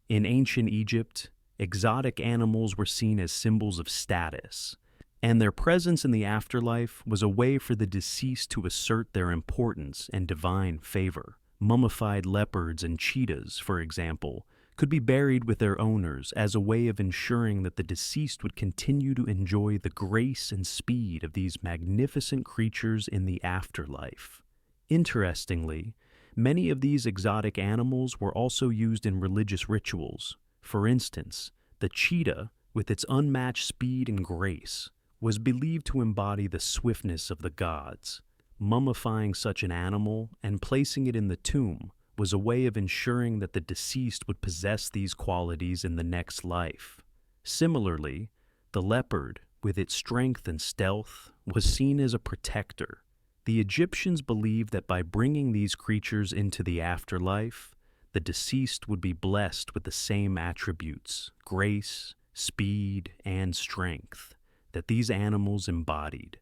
In ancient Egypt, exotic animals were seen as symbols of status, and their presence in the afterlife was a way for the deceased to assert their importance and divine favor. Mummified leopards and cheetahs, for example, could be buried with their owners as a way of ensuring that the deceased would continue to enjoy the grace and speed of these magnificent creatures in the afterlife. Interestingly, many of these exotic animals were also used in religious rituals. For instance, the cheetah, with its unmatched speed and grace, was believed to embody the swiftness of the gods. Mummifying such an animal and placing it in the tomb was a way of ensuring that the deceased would possess these qualities in the next life. Similarly, the leopard, with its strength and stealth, was seen as a protector. The Egyptians believed that by bringing these creatures into the afterlife, the deceased would be blessed with the same attributes, grace, speed, and strength, that these animals embodied.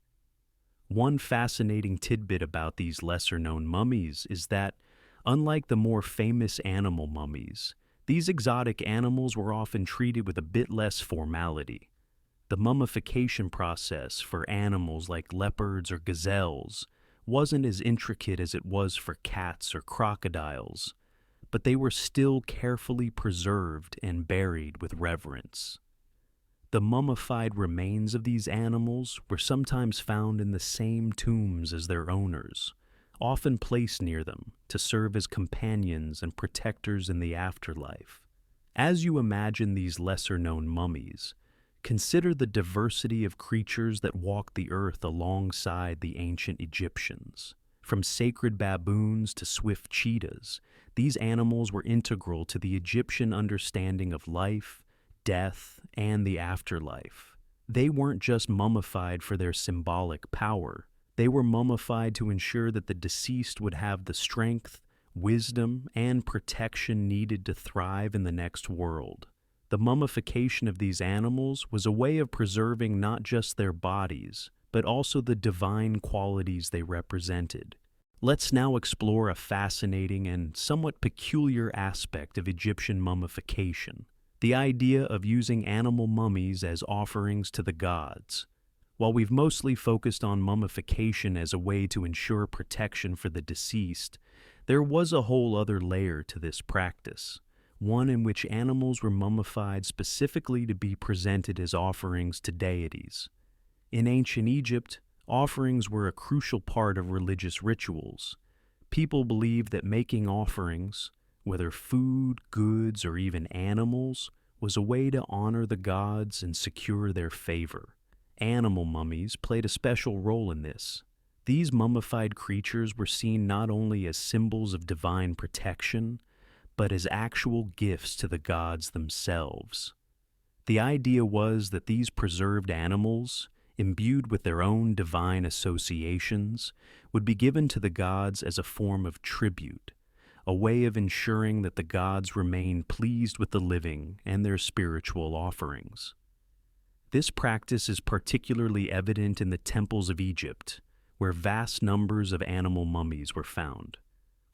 One fascinating tidbit about these lesser-known mummies is that, unlike the more famous animal mummies, these exotic animals were often treated with a bit less formality. The mummification process for animals like leopards or gazelles wasn't as intricate as it was for cats or crocodiles, but they were still carefully preserved and buried with reverence. The mummified remains of these animals were sometimes found in the same tombs as their owners, often placed near them to serve as companions and protectors in the afterlife. As you imagine these lesser-known mummies, consider the diversity of creatures that walked the earth alongside the ancient Egyptians. From sacred baboons to swift cheetahs, these animals were integral to the Egyptian understanding of life, death, and the afterlife. They weren't just mummified for their symbolic power. They were mummified to ensure that the deceased would have the strength, wisdom, and protection needed to thrive in the next world. The mummification of these animals was a way of preserving not just their bodies, but also the divine qualities they represented. Let's now explore a fascinating and somewhat peculiar aspect of Egyptian mummification: the idea of using animal mummies as offerings to the gods. While we've mostly focused on mummification as a way to ensure protection for the deceased, there was a whole other layer to this practice, one in which animals were mummified specifically to be presented as offerings to deities. In ancient Egypt, offerings were a crucial part of religious rituals. People believed that making offerings, whether food, goods, or even animals, was a way to honor the gods and secure their favor. Animal mummies played a special role in this. These mummified creatures were seen not only as symbols of divine protection, but as actual gifts to the gods themselves. The idea was that these preserved animals, imbued with their own divine associations, would be given to the gods as a form of tribute, a way of ensuring that the gods remain pleased with the living and their spiritual offerings. This practice is particularly evident in the temples of Egypt, where vast numbers of animal mummies were found.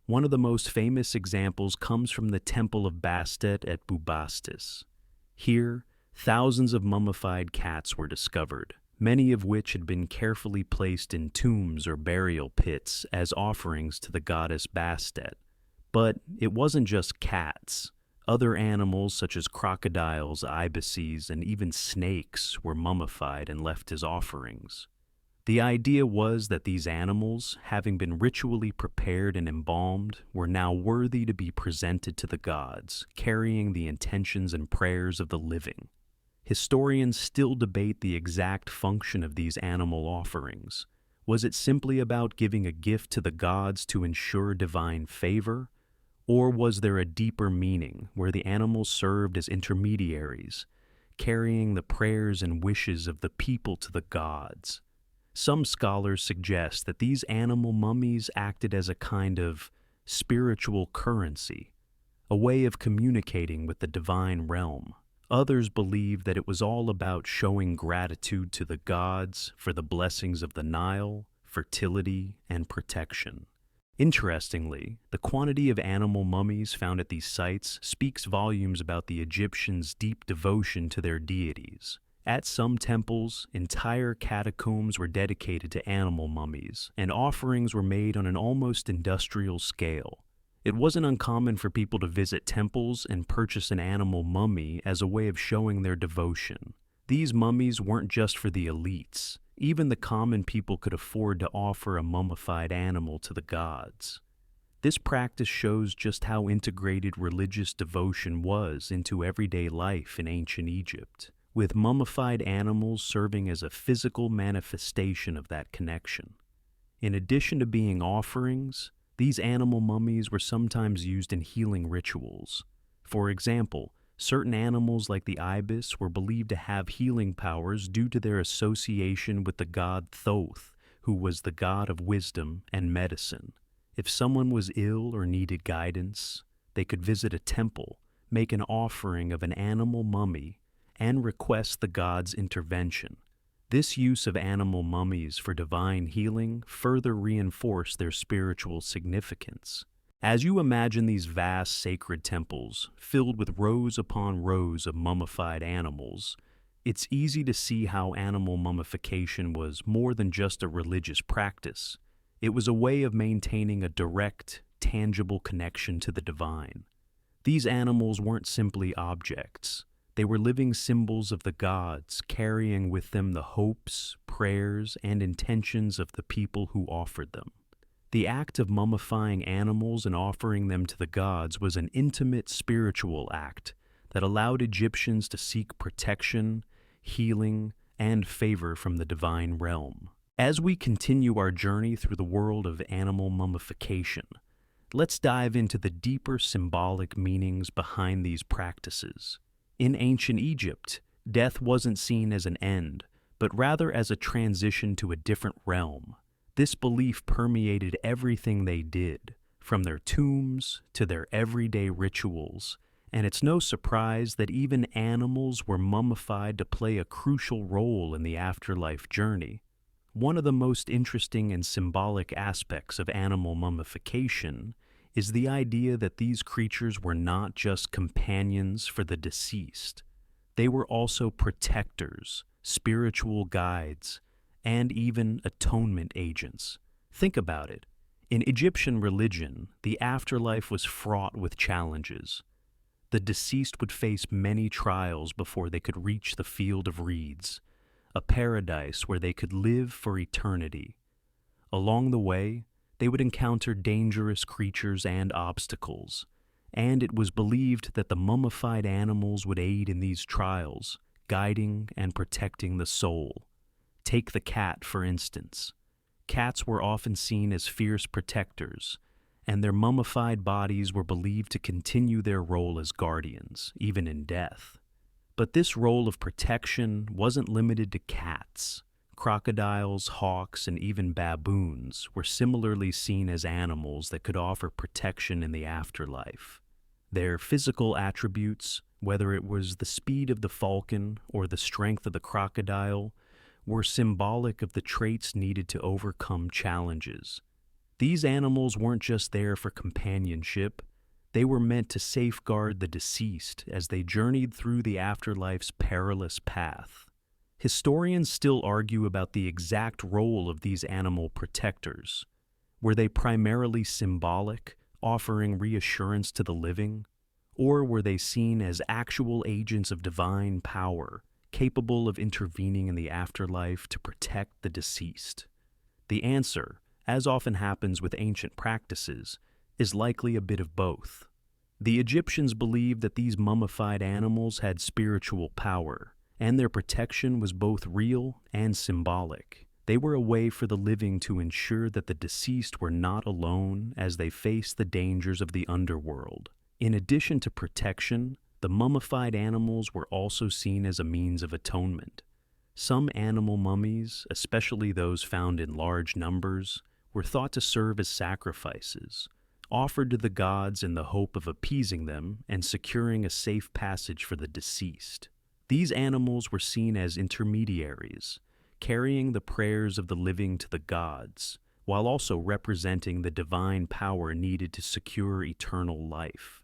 One of the most famous examples comes from the Temple of Bastet at Bubastis. Here, thousands of mummified cats were discovered, many of which had been carefully placed in tombs or burial pits as offerings to the goddess Bastet. But it wasn't just cats. Other animals such as crocodiles, ibises, and even snakes were mummified and left as offerings. The idea was that these animals, having been ritually prepared and embalmed, were now worthy to be presented to the gods, carrying the intentions and prayers of the living. Historians still debate the exact function of these animal offerings. Was it simply about giving a gift to the gods to ensure divine favor? Or was there a deeper meaning where the animals served as intermediaries, carrying the prayers and wishes of the people to the gods? Some scholars suggest that these animal mummies acted as a kind of spiritual currency, a way of communicating with the divine realm. Others believe that it was all about showing gratitude to the gods for the blessings of the Nile, fertility, and protection. Interestingly, the quantity of animal mummies found at these sites speaks volumes about the Egyptians' deep devotion to their deities. At some temples, entire catacombs were dedicated to animal mummies, and offerings were made on an almost industrial scale. It wasn't uncommon for people to visit temples and purchase an animal mummy as a way of showing their devotion. These mummies weren't just for the elites. Even the common people could afford to offer a mummified animal to the gods. This practice shows just how integrated religious devotion was into everyday life in ancient Egypt, with mummified animals serving as a physical manifestation of that connection. In addition to being offerings, these animal mummies were sometimes used in healing rituals. For example, certain animals like the ibis were believed to have healing powers due to their association with the god Thoth, who was the god of wisdom and medicine. If someone was ill or needed guidance, they could visit a temple, make an offering of an animal mummy, and request the god's intervention. This use of animal mummies for divine healing further reinforced their spiritual significance. As you imagine these vast sacred temples, filled with rows upon rows of mummified animals, it's easy to see how animal mummification was more than just a religious practice. It was a way of maintaining a direct, tangible connection to the divine. These animals weren't simply objects. They were living symbols of the gods, carrying with them the hopes, prayers, and intentions of the people who offered them. The act of mummifying animals and offering them to the gods was an intimate spiritual act that allowed Egyptians to seek protection, healing, and favor from the divine realm. As we continue our journey through the world of animal mummification, let's dive into the deeper symbolic meanings behind these practices. In ancient Egypt, death wasn't seen as an end, but rather as a transition to a different realm. This belief permeated everything they did, from their tombs to their everyday rituals, and it's no surprise that even animals were mummified to play a crucial role in the afterlife journey. One of the most interesting and symbolic aspects of animal mummification is the idea that these creatures were not just companions for the deceased. They were also protectors, spiritual guides, and even atonement agents. Think about it. In Egyptian religion, the afterlife was fraught with challenges. The deceased would face many trials before they could reach the field of reeds, a paradise where they could live for eternity. Along the way, they would encounter dangerous creatures and obstacles, and it was believed that the mummified animals would aid in these trials, guiding and protecting the soul. Take the cat, for instance. Cats were often seen as fierce protectors, and their mummified bodies were believed to continue their role as guardians, even in death. But this role of protection wasn't limited to cats. Crocodiles, hawks, and even baboons were similarly seen as animals that could offer protection in the afterlife. Their physical attributes, whether it was the speed of the falcon or the strength of the crocodile, were symbolic of the traits needed to overcome challenges. These animals weren't just there for companionship, they were meant to safeguard the deceased as they journeyed through the afterlife's perilous path. Historians still argue about the exact role of these animal protectors. Were they primarily symbolic, offering reassurance to the living? Or were they seen as actual agents of divine power, capable of intervening in the afterlife to protect the deceased? The answer, as often happens with ancient practices, is likely a bit of both. The Egyptians believed that these mummified animals had spiritual power, and their protection was both real and symbolic. They were a way for the living to ensure that the deceased were not alone as they faced the dangers of the underworld. In addition to protection, the mummified animals were also seen as a means of atonement. Some animal mummies, especially those found in large numbers, were thought to serve as sacrifices, offered to the gods in the hope of appeasing them and securing a safe passage for the deceased. These animals were seen as intermediaries, carrying the prayers of the living to the gods, while also representing the divine power needed to secure eternal life.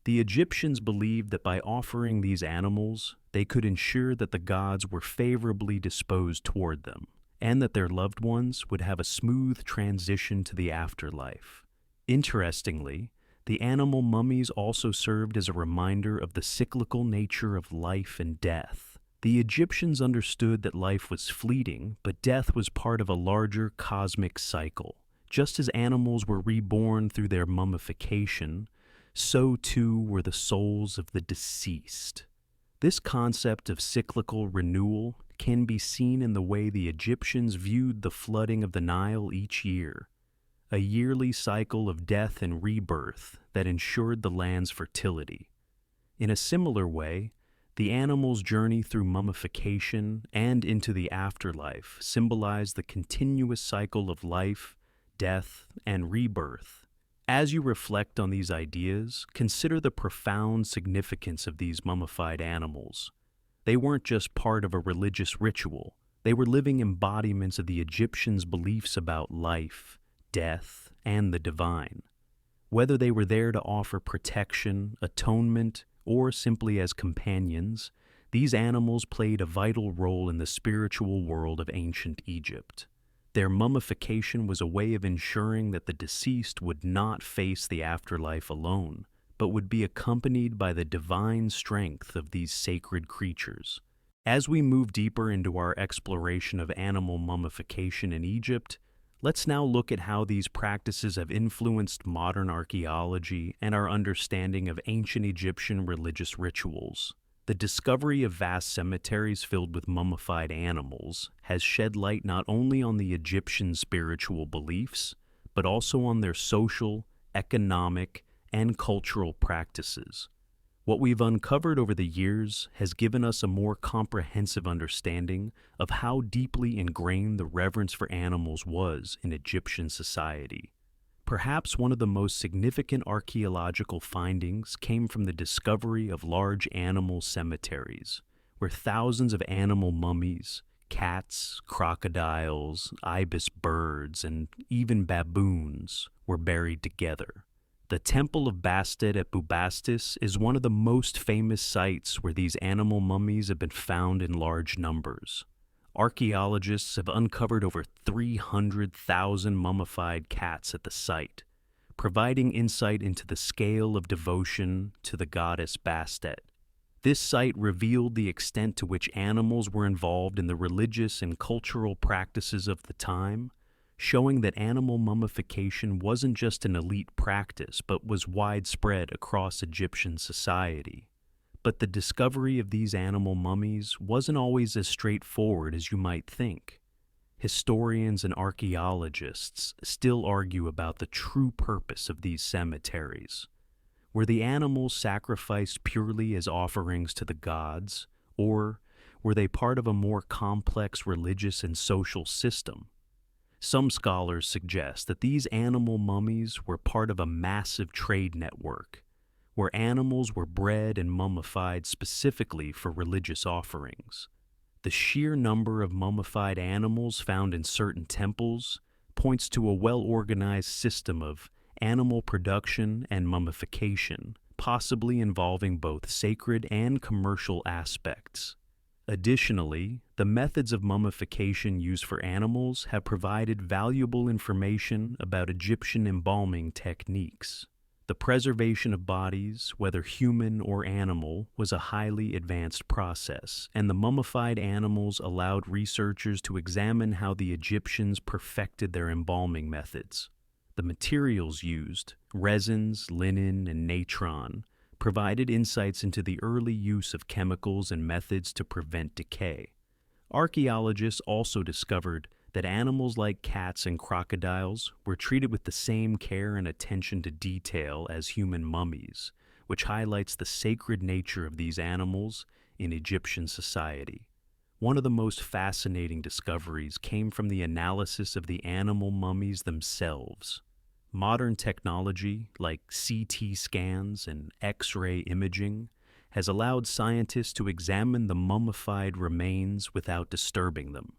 The Egyptians believed that by offering these animals, they could ensure that the gods were favorably disposed toward them, and that their loved ones would have a smooth transition to the afterlife. Interestingly, the animal mummies also served as a reminder of the cyclical nature of life and death. The Egyptians understood that life was fleeting, but death was part of a larger cosmic cycle. Just as animals were reborn through their mummification, so too were the souls of the deceased. This concept of cyclical renewal can be seen in the way the Egyptians viewed the flooding of the Nile each year, a yearly cycle of death and rebirth that ensured the land's fertility. In a similar way, the animal's journey through mummification and into the afterlife symbolized the continuous cycle of life, death, and rebirth. As you reflect on these ideas, consider the profound significance of these mummified animals. They weren't just part of a religious ritual, they were living embodiments of the Egyptians' beliefs about life, death, and the divine. Whether they were there to offer protection, atonement, or simply as companions, these animals played a vital role in the spiritual world of ancient Egypt. Their mummification was a way of ensuring that the deceased would not face the afterlife alone, but would be accompanied by the divine strength of these sacred creatures. As we move deeper into our exploration of animal mummification in Egypt, let's now look at how these practices have influenced modern archaeology and our understanding of ancient Egyptian religious rituals. The discovery of vast cemeteries filled with mummified animals has shed light not only on the Egyptian spiritual beliefs, but also on their social, economic, and cultural practices. What we've uncovered over the years has given us a more comprehensive understanding of how deeply ingrained the reverence for animals was in Egyptian society. Perhaps one of the most significant archaeological findings came from the discovery of large animal cemeteries, where thousands of animal mummies, cats, crocodiles, ibis birds, and even baboons were buried together. The Temple of Bastet at Bubastis is one of the most famous sites where these animal mummies have been found in large numbers. Archaeologists have uncovered over 300,000 mummified cats at the site, providing insight into the scale of devotion to the goddess Bastet. This site revealed the extent to which animals were involved in the religious and cultural practices of the time, showing that animal mummification wasn't just an elite practice but was widespread across Egyptian society. But the discovery of these animal mummies wasn't always as straightforward as you might think. Historians and archaeologists still argue about the true purpose of these cemeteries. Were the animals sacrificed purely as offerings to the gods, Or were they part of a more complex religious and social system? Some scholars suggest that these animal mummies were part of a massive trade network, where animals were bred and mummified specifically for religious offerings. The sheer number of mummified animals found in certain temples points to a well-organized system of animal production and mummification, possibly involving both sacred and commercial aspects. Additionally, the methods of mummification used for animals have provided valuable information about Egyptian embalming techniques. The preservation of bodies, whether human or animal, was a highly advanced process, and the mummified animals allowed researchers to examine how the Egyptians perfected their embalming methods. The materials used, resins, linen, and natron, provided insights into the early use of chemicals and methods to prevent decay. Archaeologists also discovered that animals like cats and crocodiles were treated with the same care and attention to detail as human mummies, which highlights the sacred nature of these animals in Egyptian society. One of the most fascinating discoveries came from the analysis of the animal mummies themselves. Modern technology, like CT scans and X-ray imaging, has allowed scientists to examine the mummified remains without disturbing them.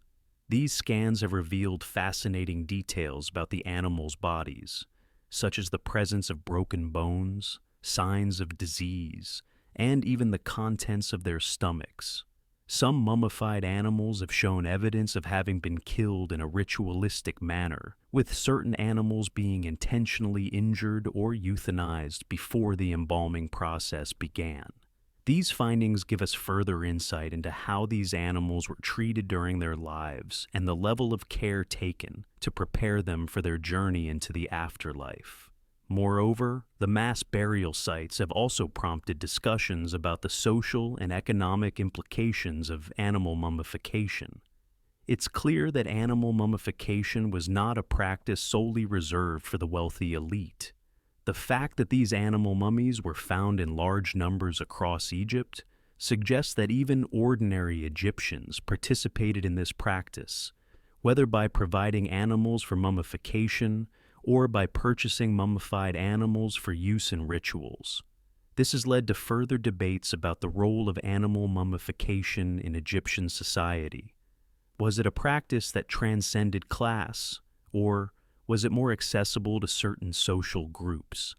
These scans have revealed fascinating details about the animals' bodies, such as the presence of broken bones, signs of disease, and even the contents of their stomachs. Some mummified animals have shown evidence of having been killed in a ritualistic manner, with certain animals being intentionally injured or euthanized before the embalming process began. These findings give us further insight into how these animals were treated during their lives and the level of care taken to prepare them for their journey into the afterlife. Moreover, the mass burial sites have also prompted discussions about the social and economic implications of animal mummification. It's clear that animal mummification was not a practice solely reserved for the wealthy elite. The fact that these animal mummies were found in large numbers across Egypt suggests that even ordinary Egyptians participated in this practice, whether by providing animals for mummification or by purchasing mummified animals for use in rituals. This has led to further debates about the role of animal mummification in Egyptian society. Was it a practice that transcended class, or was it more accessible to certain social groups?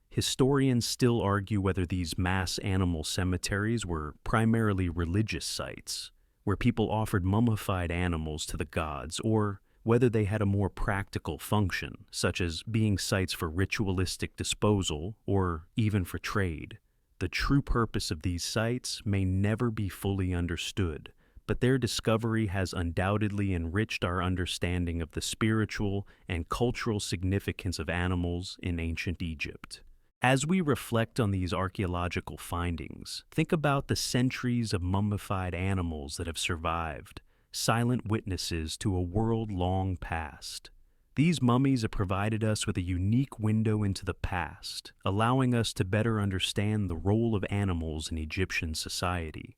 Historians still argue whether these mass animal cemeteries were primarily religious sites, where people offered mummified animals to the gods, or whether they had a more practical function, such as being sites for ritualistic disposal or even for trade. The true purpose of these sites may never be fully understood, but their discovery has undoubtedly enriched our understanding of the spiritual and cultural significance of animals in ancient Egypt. As we reflect on these archaeological findings, think about the centuries of mummified animals that have survived, silent witnesses to a world long past. These mummies have provided us with a unique window into the past, allowing us to better understand the role of animals in Egyptian society.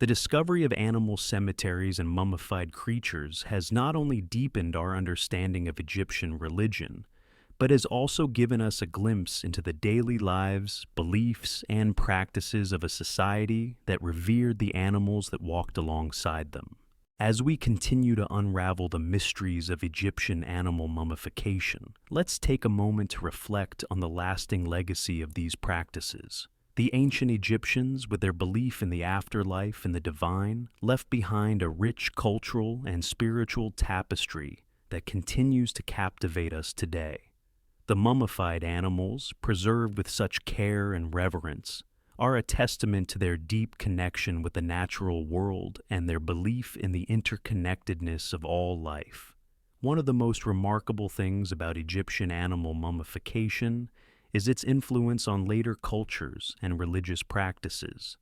The discovery of animal cemeteries and mummified creatures has not only deepened our understanding of Egyptian religion, but has also given us a glimpse into the daily lives, beliefs, and practices of a society that revered the animals that walked alongside them. As we continue to unravel the mysteries of Egyptian animal mummification, let's take a moment to reflect on the lasting legacy of these practices. The ancient Egyptians, with their belief in the afterlife and the divine, left behind a rich cultural and spiritual tapestry that continues to captivate us today. The mummified animals, preserved with such care and reverence, are a testament to their deep connection with the natural world and their belief in the interconnectedness of all life. One of the most remarkable things about Egyptian animal mummification is its influence on later cultures and religious practices.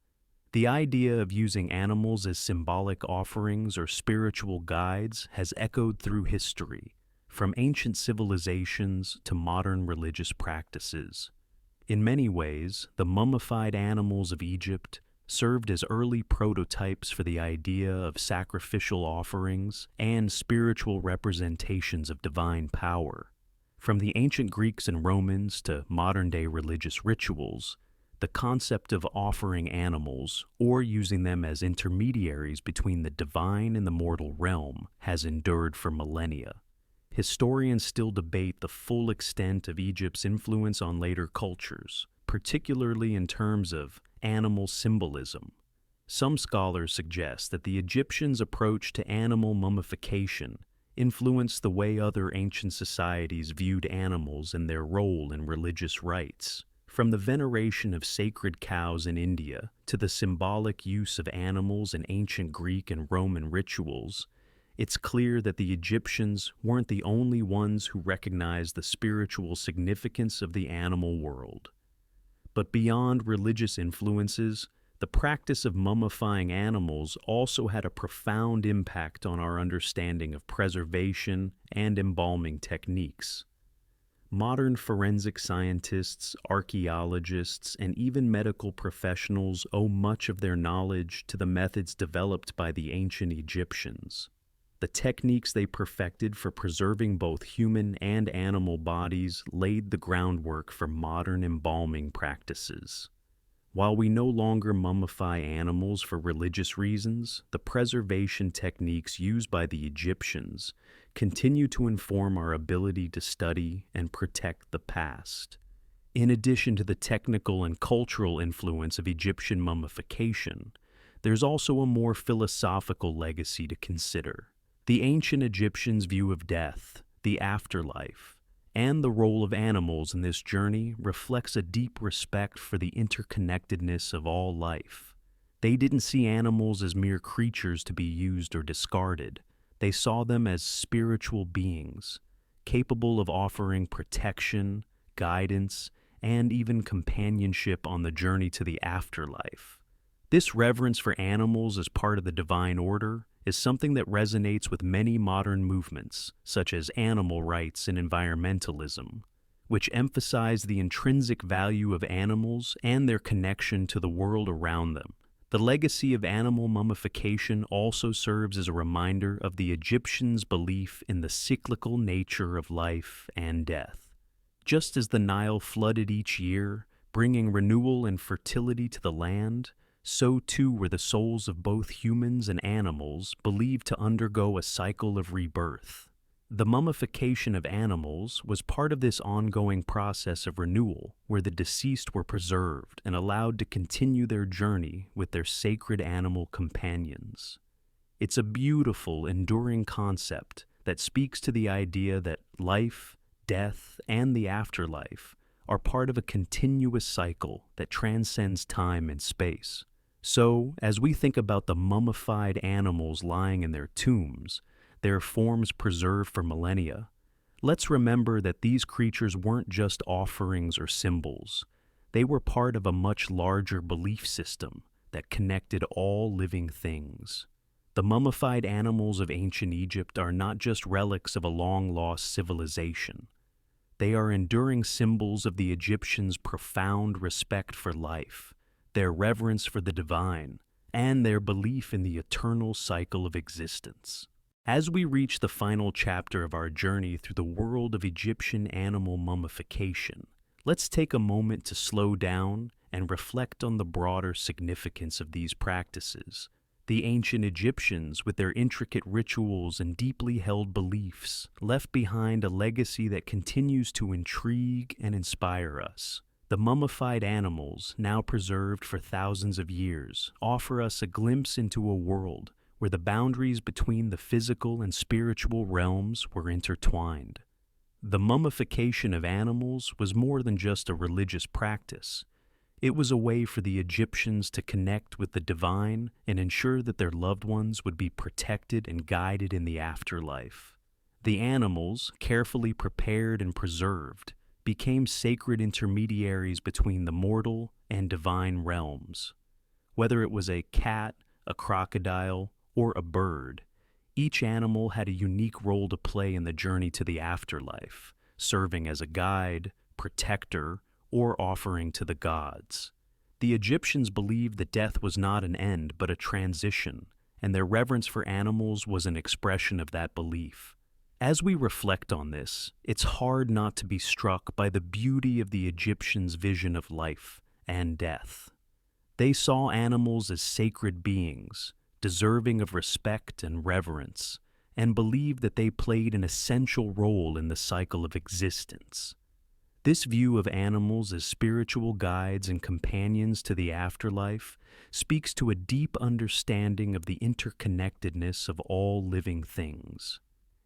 The idea of using animals as symbolic offerings or spiritual guides has echoed through history, from ancient civilizations to modern religious practices. In many ways, the mummified animals of Egypt served as early prototypes for the idea of sacrificial offerings and spiritual representations of divine power. From the ancient Greeks and Romans to modern-day religious rituals, the concept of offering animals or using them as intermediaries between the divine and the mortal realm has endured for millennia. Historians still debate the full extent of Egypt's influence on later cultures, particularly in terms of animal symbolism. Some scholars suggest that the Egyptians' approach to animal mummification influenced the way other ancient societies viewed animals and their role in religious rites. From the veneration of sacred cows in India to the symbolic use of animals in ancient Greek and Roman rituals, it's clear that the Egyptians weren't the only ones who recognized the spiritual significance of the animal world. But beyond religious influences, the practice of mummifying animals also had a profound impact on our understanding of preservation and embalming techniques. Modern forensic scientists, archaeologists, and even medical professionals owe much of their knowledge to the methods developed by the ancient Egyptians. The techniques they perfected for preserving both human and animal bodies laid the groundwork for modern embalming practices. While we no longer mummify animals for religious reasons, the preservation techniques used by the Egyptians continue to inform our ability to study and protect the past. In addition to the technical and cultural influence of Egyptian mummification, there's also a more philosophical legacy to consider. The ancient Egyptians' view of death, the afterlife, and the role of animals in this journey reflects a deep respect for the interconnectedness of all life. They didn't see animals as mere creatures to be used or discarded. They saw them as spiritual beings, capable of offering protection, guidance, and even companionship on the journey to the afterlife. This reverence for animals as part of the divine order is something that resonates with many modern movements, such as animal rights and environmentalism, which emphasize the intrinsic value of animals and their connection to the world around them. The legacy of animal mummification also serves as a reminder of the Egyptians' belief in the cyclical nature of life and death. Just as the Nile flooded each year, bringing renewal and fertility to the land, so too were the souls of both humans and animals believed to undergo a cycle of rebirth. The mummification of animals was part of this ongoing process of renewal, where the deceased were preserved and allowed to continue their journey with their sacred animal companions. It's a beautiful, enduring concept that speaks to the idea that life, death, and the afterlife are part of a continuous cycle that transcends time and space. So, as we think about the mummified animals lying in their tombs, their forms preserved for millennia, let's remember that these creatures weren't just offerings or symbols. They were part of a much larger belief system that connected all living things. The mummified animals of ancient Egypt are not just relics of a long-lost civilization. They are enduring symbols of the Egyptians' profound respect for life, their reverence for the divine, and their belief in the eternal cycle of existence. As we reach the final chapter of our journey through the world of Egyptian animal mummification, let's take a moment to slow down and reflect on the broader significance of these practices. The ancient Egyptians, with their intricate rituals and deeply held beliefs, left behind a legacy that continues to intrigue and inspire us. The mummified animals, now preserved for thousands of years, offer us a glimpse into a world where the boundaries between the physical and spiritual realms were intertwined. The mummification of animals was more than just a religious practice. It was a way for the Egyptians to connect with the divine and ensure that their loved ones would be protected and guided in the afterlife. The animals, carefully prepared and preserved, became sacred intermediaries between the mortal and divine realms. Whether it was a cat, a crocodile, or a bird, each animal had a unique role to play in the journey to the afterlife, serving as a guide, protector, or offering to the gods. The Egyptians believed that death was not an end but a transition, and their reverence for animals was an expression of that belief. As we reflect on this, it's hard not to be struck by the beauty of the Egyptians' vision of life and death. They saw animals as sacred beings, deserving of respect and reverence, and believed that they played an essential role in the cycle of existence. This view of animals as spiritual guides and companions to the afterlife speaks to a deep understanding of the interconnectedness of all living things.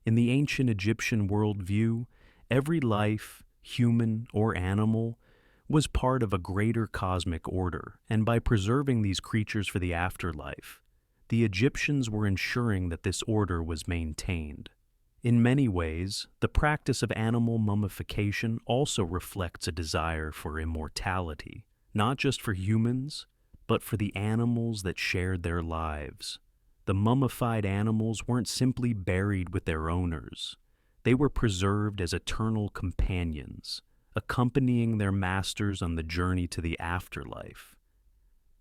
In the ancient Egyptian worldview, every life, human or animal, was part of a greater cosmic order, and by preserving these creatures for the afterlife, the Egyptians were ensuring that this order was maintained. In many ways, the practice of animal mummification also reflects a desire for immortality, not just for humans, but for the animals that shared their lives. The mummified animals weren't simply buried with their owners. They were preserved as eternal companions, accompanying their masters on the journey to the afterlife.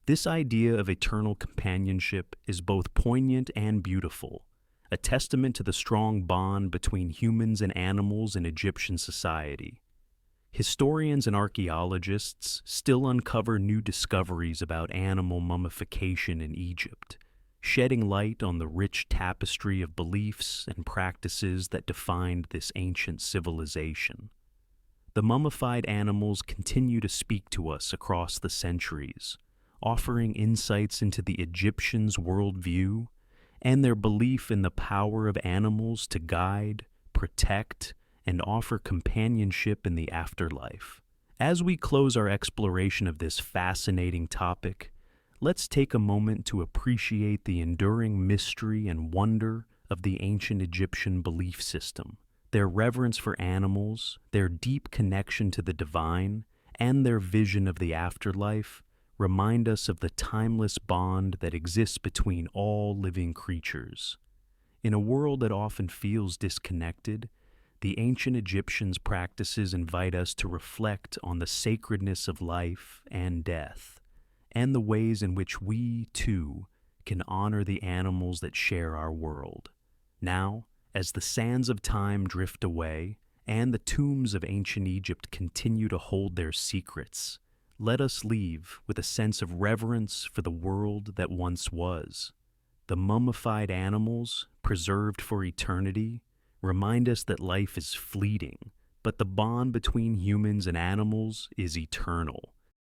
This idea of eternal companionship is both poignant and beautiful, a testament to the strong bond between humans and animals in Egyptian society. Historians and archaeologists still uncover new discoveries about animal mummification in Egypt, shedding light on the rich tapestry of beliefs and practices that defined this ancient civilization. The mummified animals continue to speak to us across the centuries, offering insights into the Egyptians' worldview and their belief in the power of animals to guide, protect, and offer companionship in the afterlife. As we close our exploration of this fascinating topic, let's take a moment to appreciate the enduring mystery and wonder of the ancient Egyptian belief system. Their reverence for animals, their deep connection to the divine, and their vision of the afterlife remind us of the timeless bond that exists between all living creatures. In a world that often feels disconnected, the ancient Egyptians' practices invite us to reflect on the sacredness of life and death, and the ways in which we, too, can honor the animals that share our world. Now, as the sands of time drift away, and the tombs of ancient Egypt continue to hold their secrets, let us leave with a sense of reverence for the world that once was. The mummified animals, preserved for eternity, remind us that life is fleeting, but the bond between humans and animals is eternal.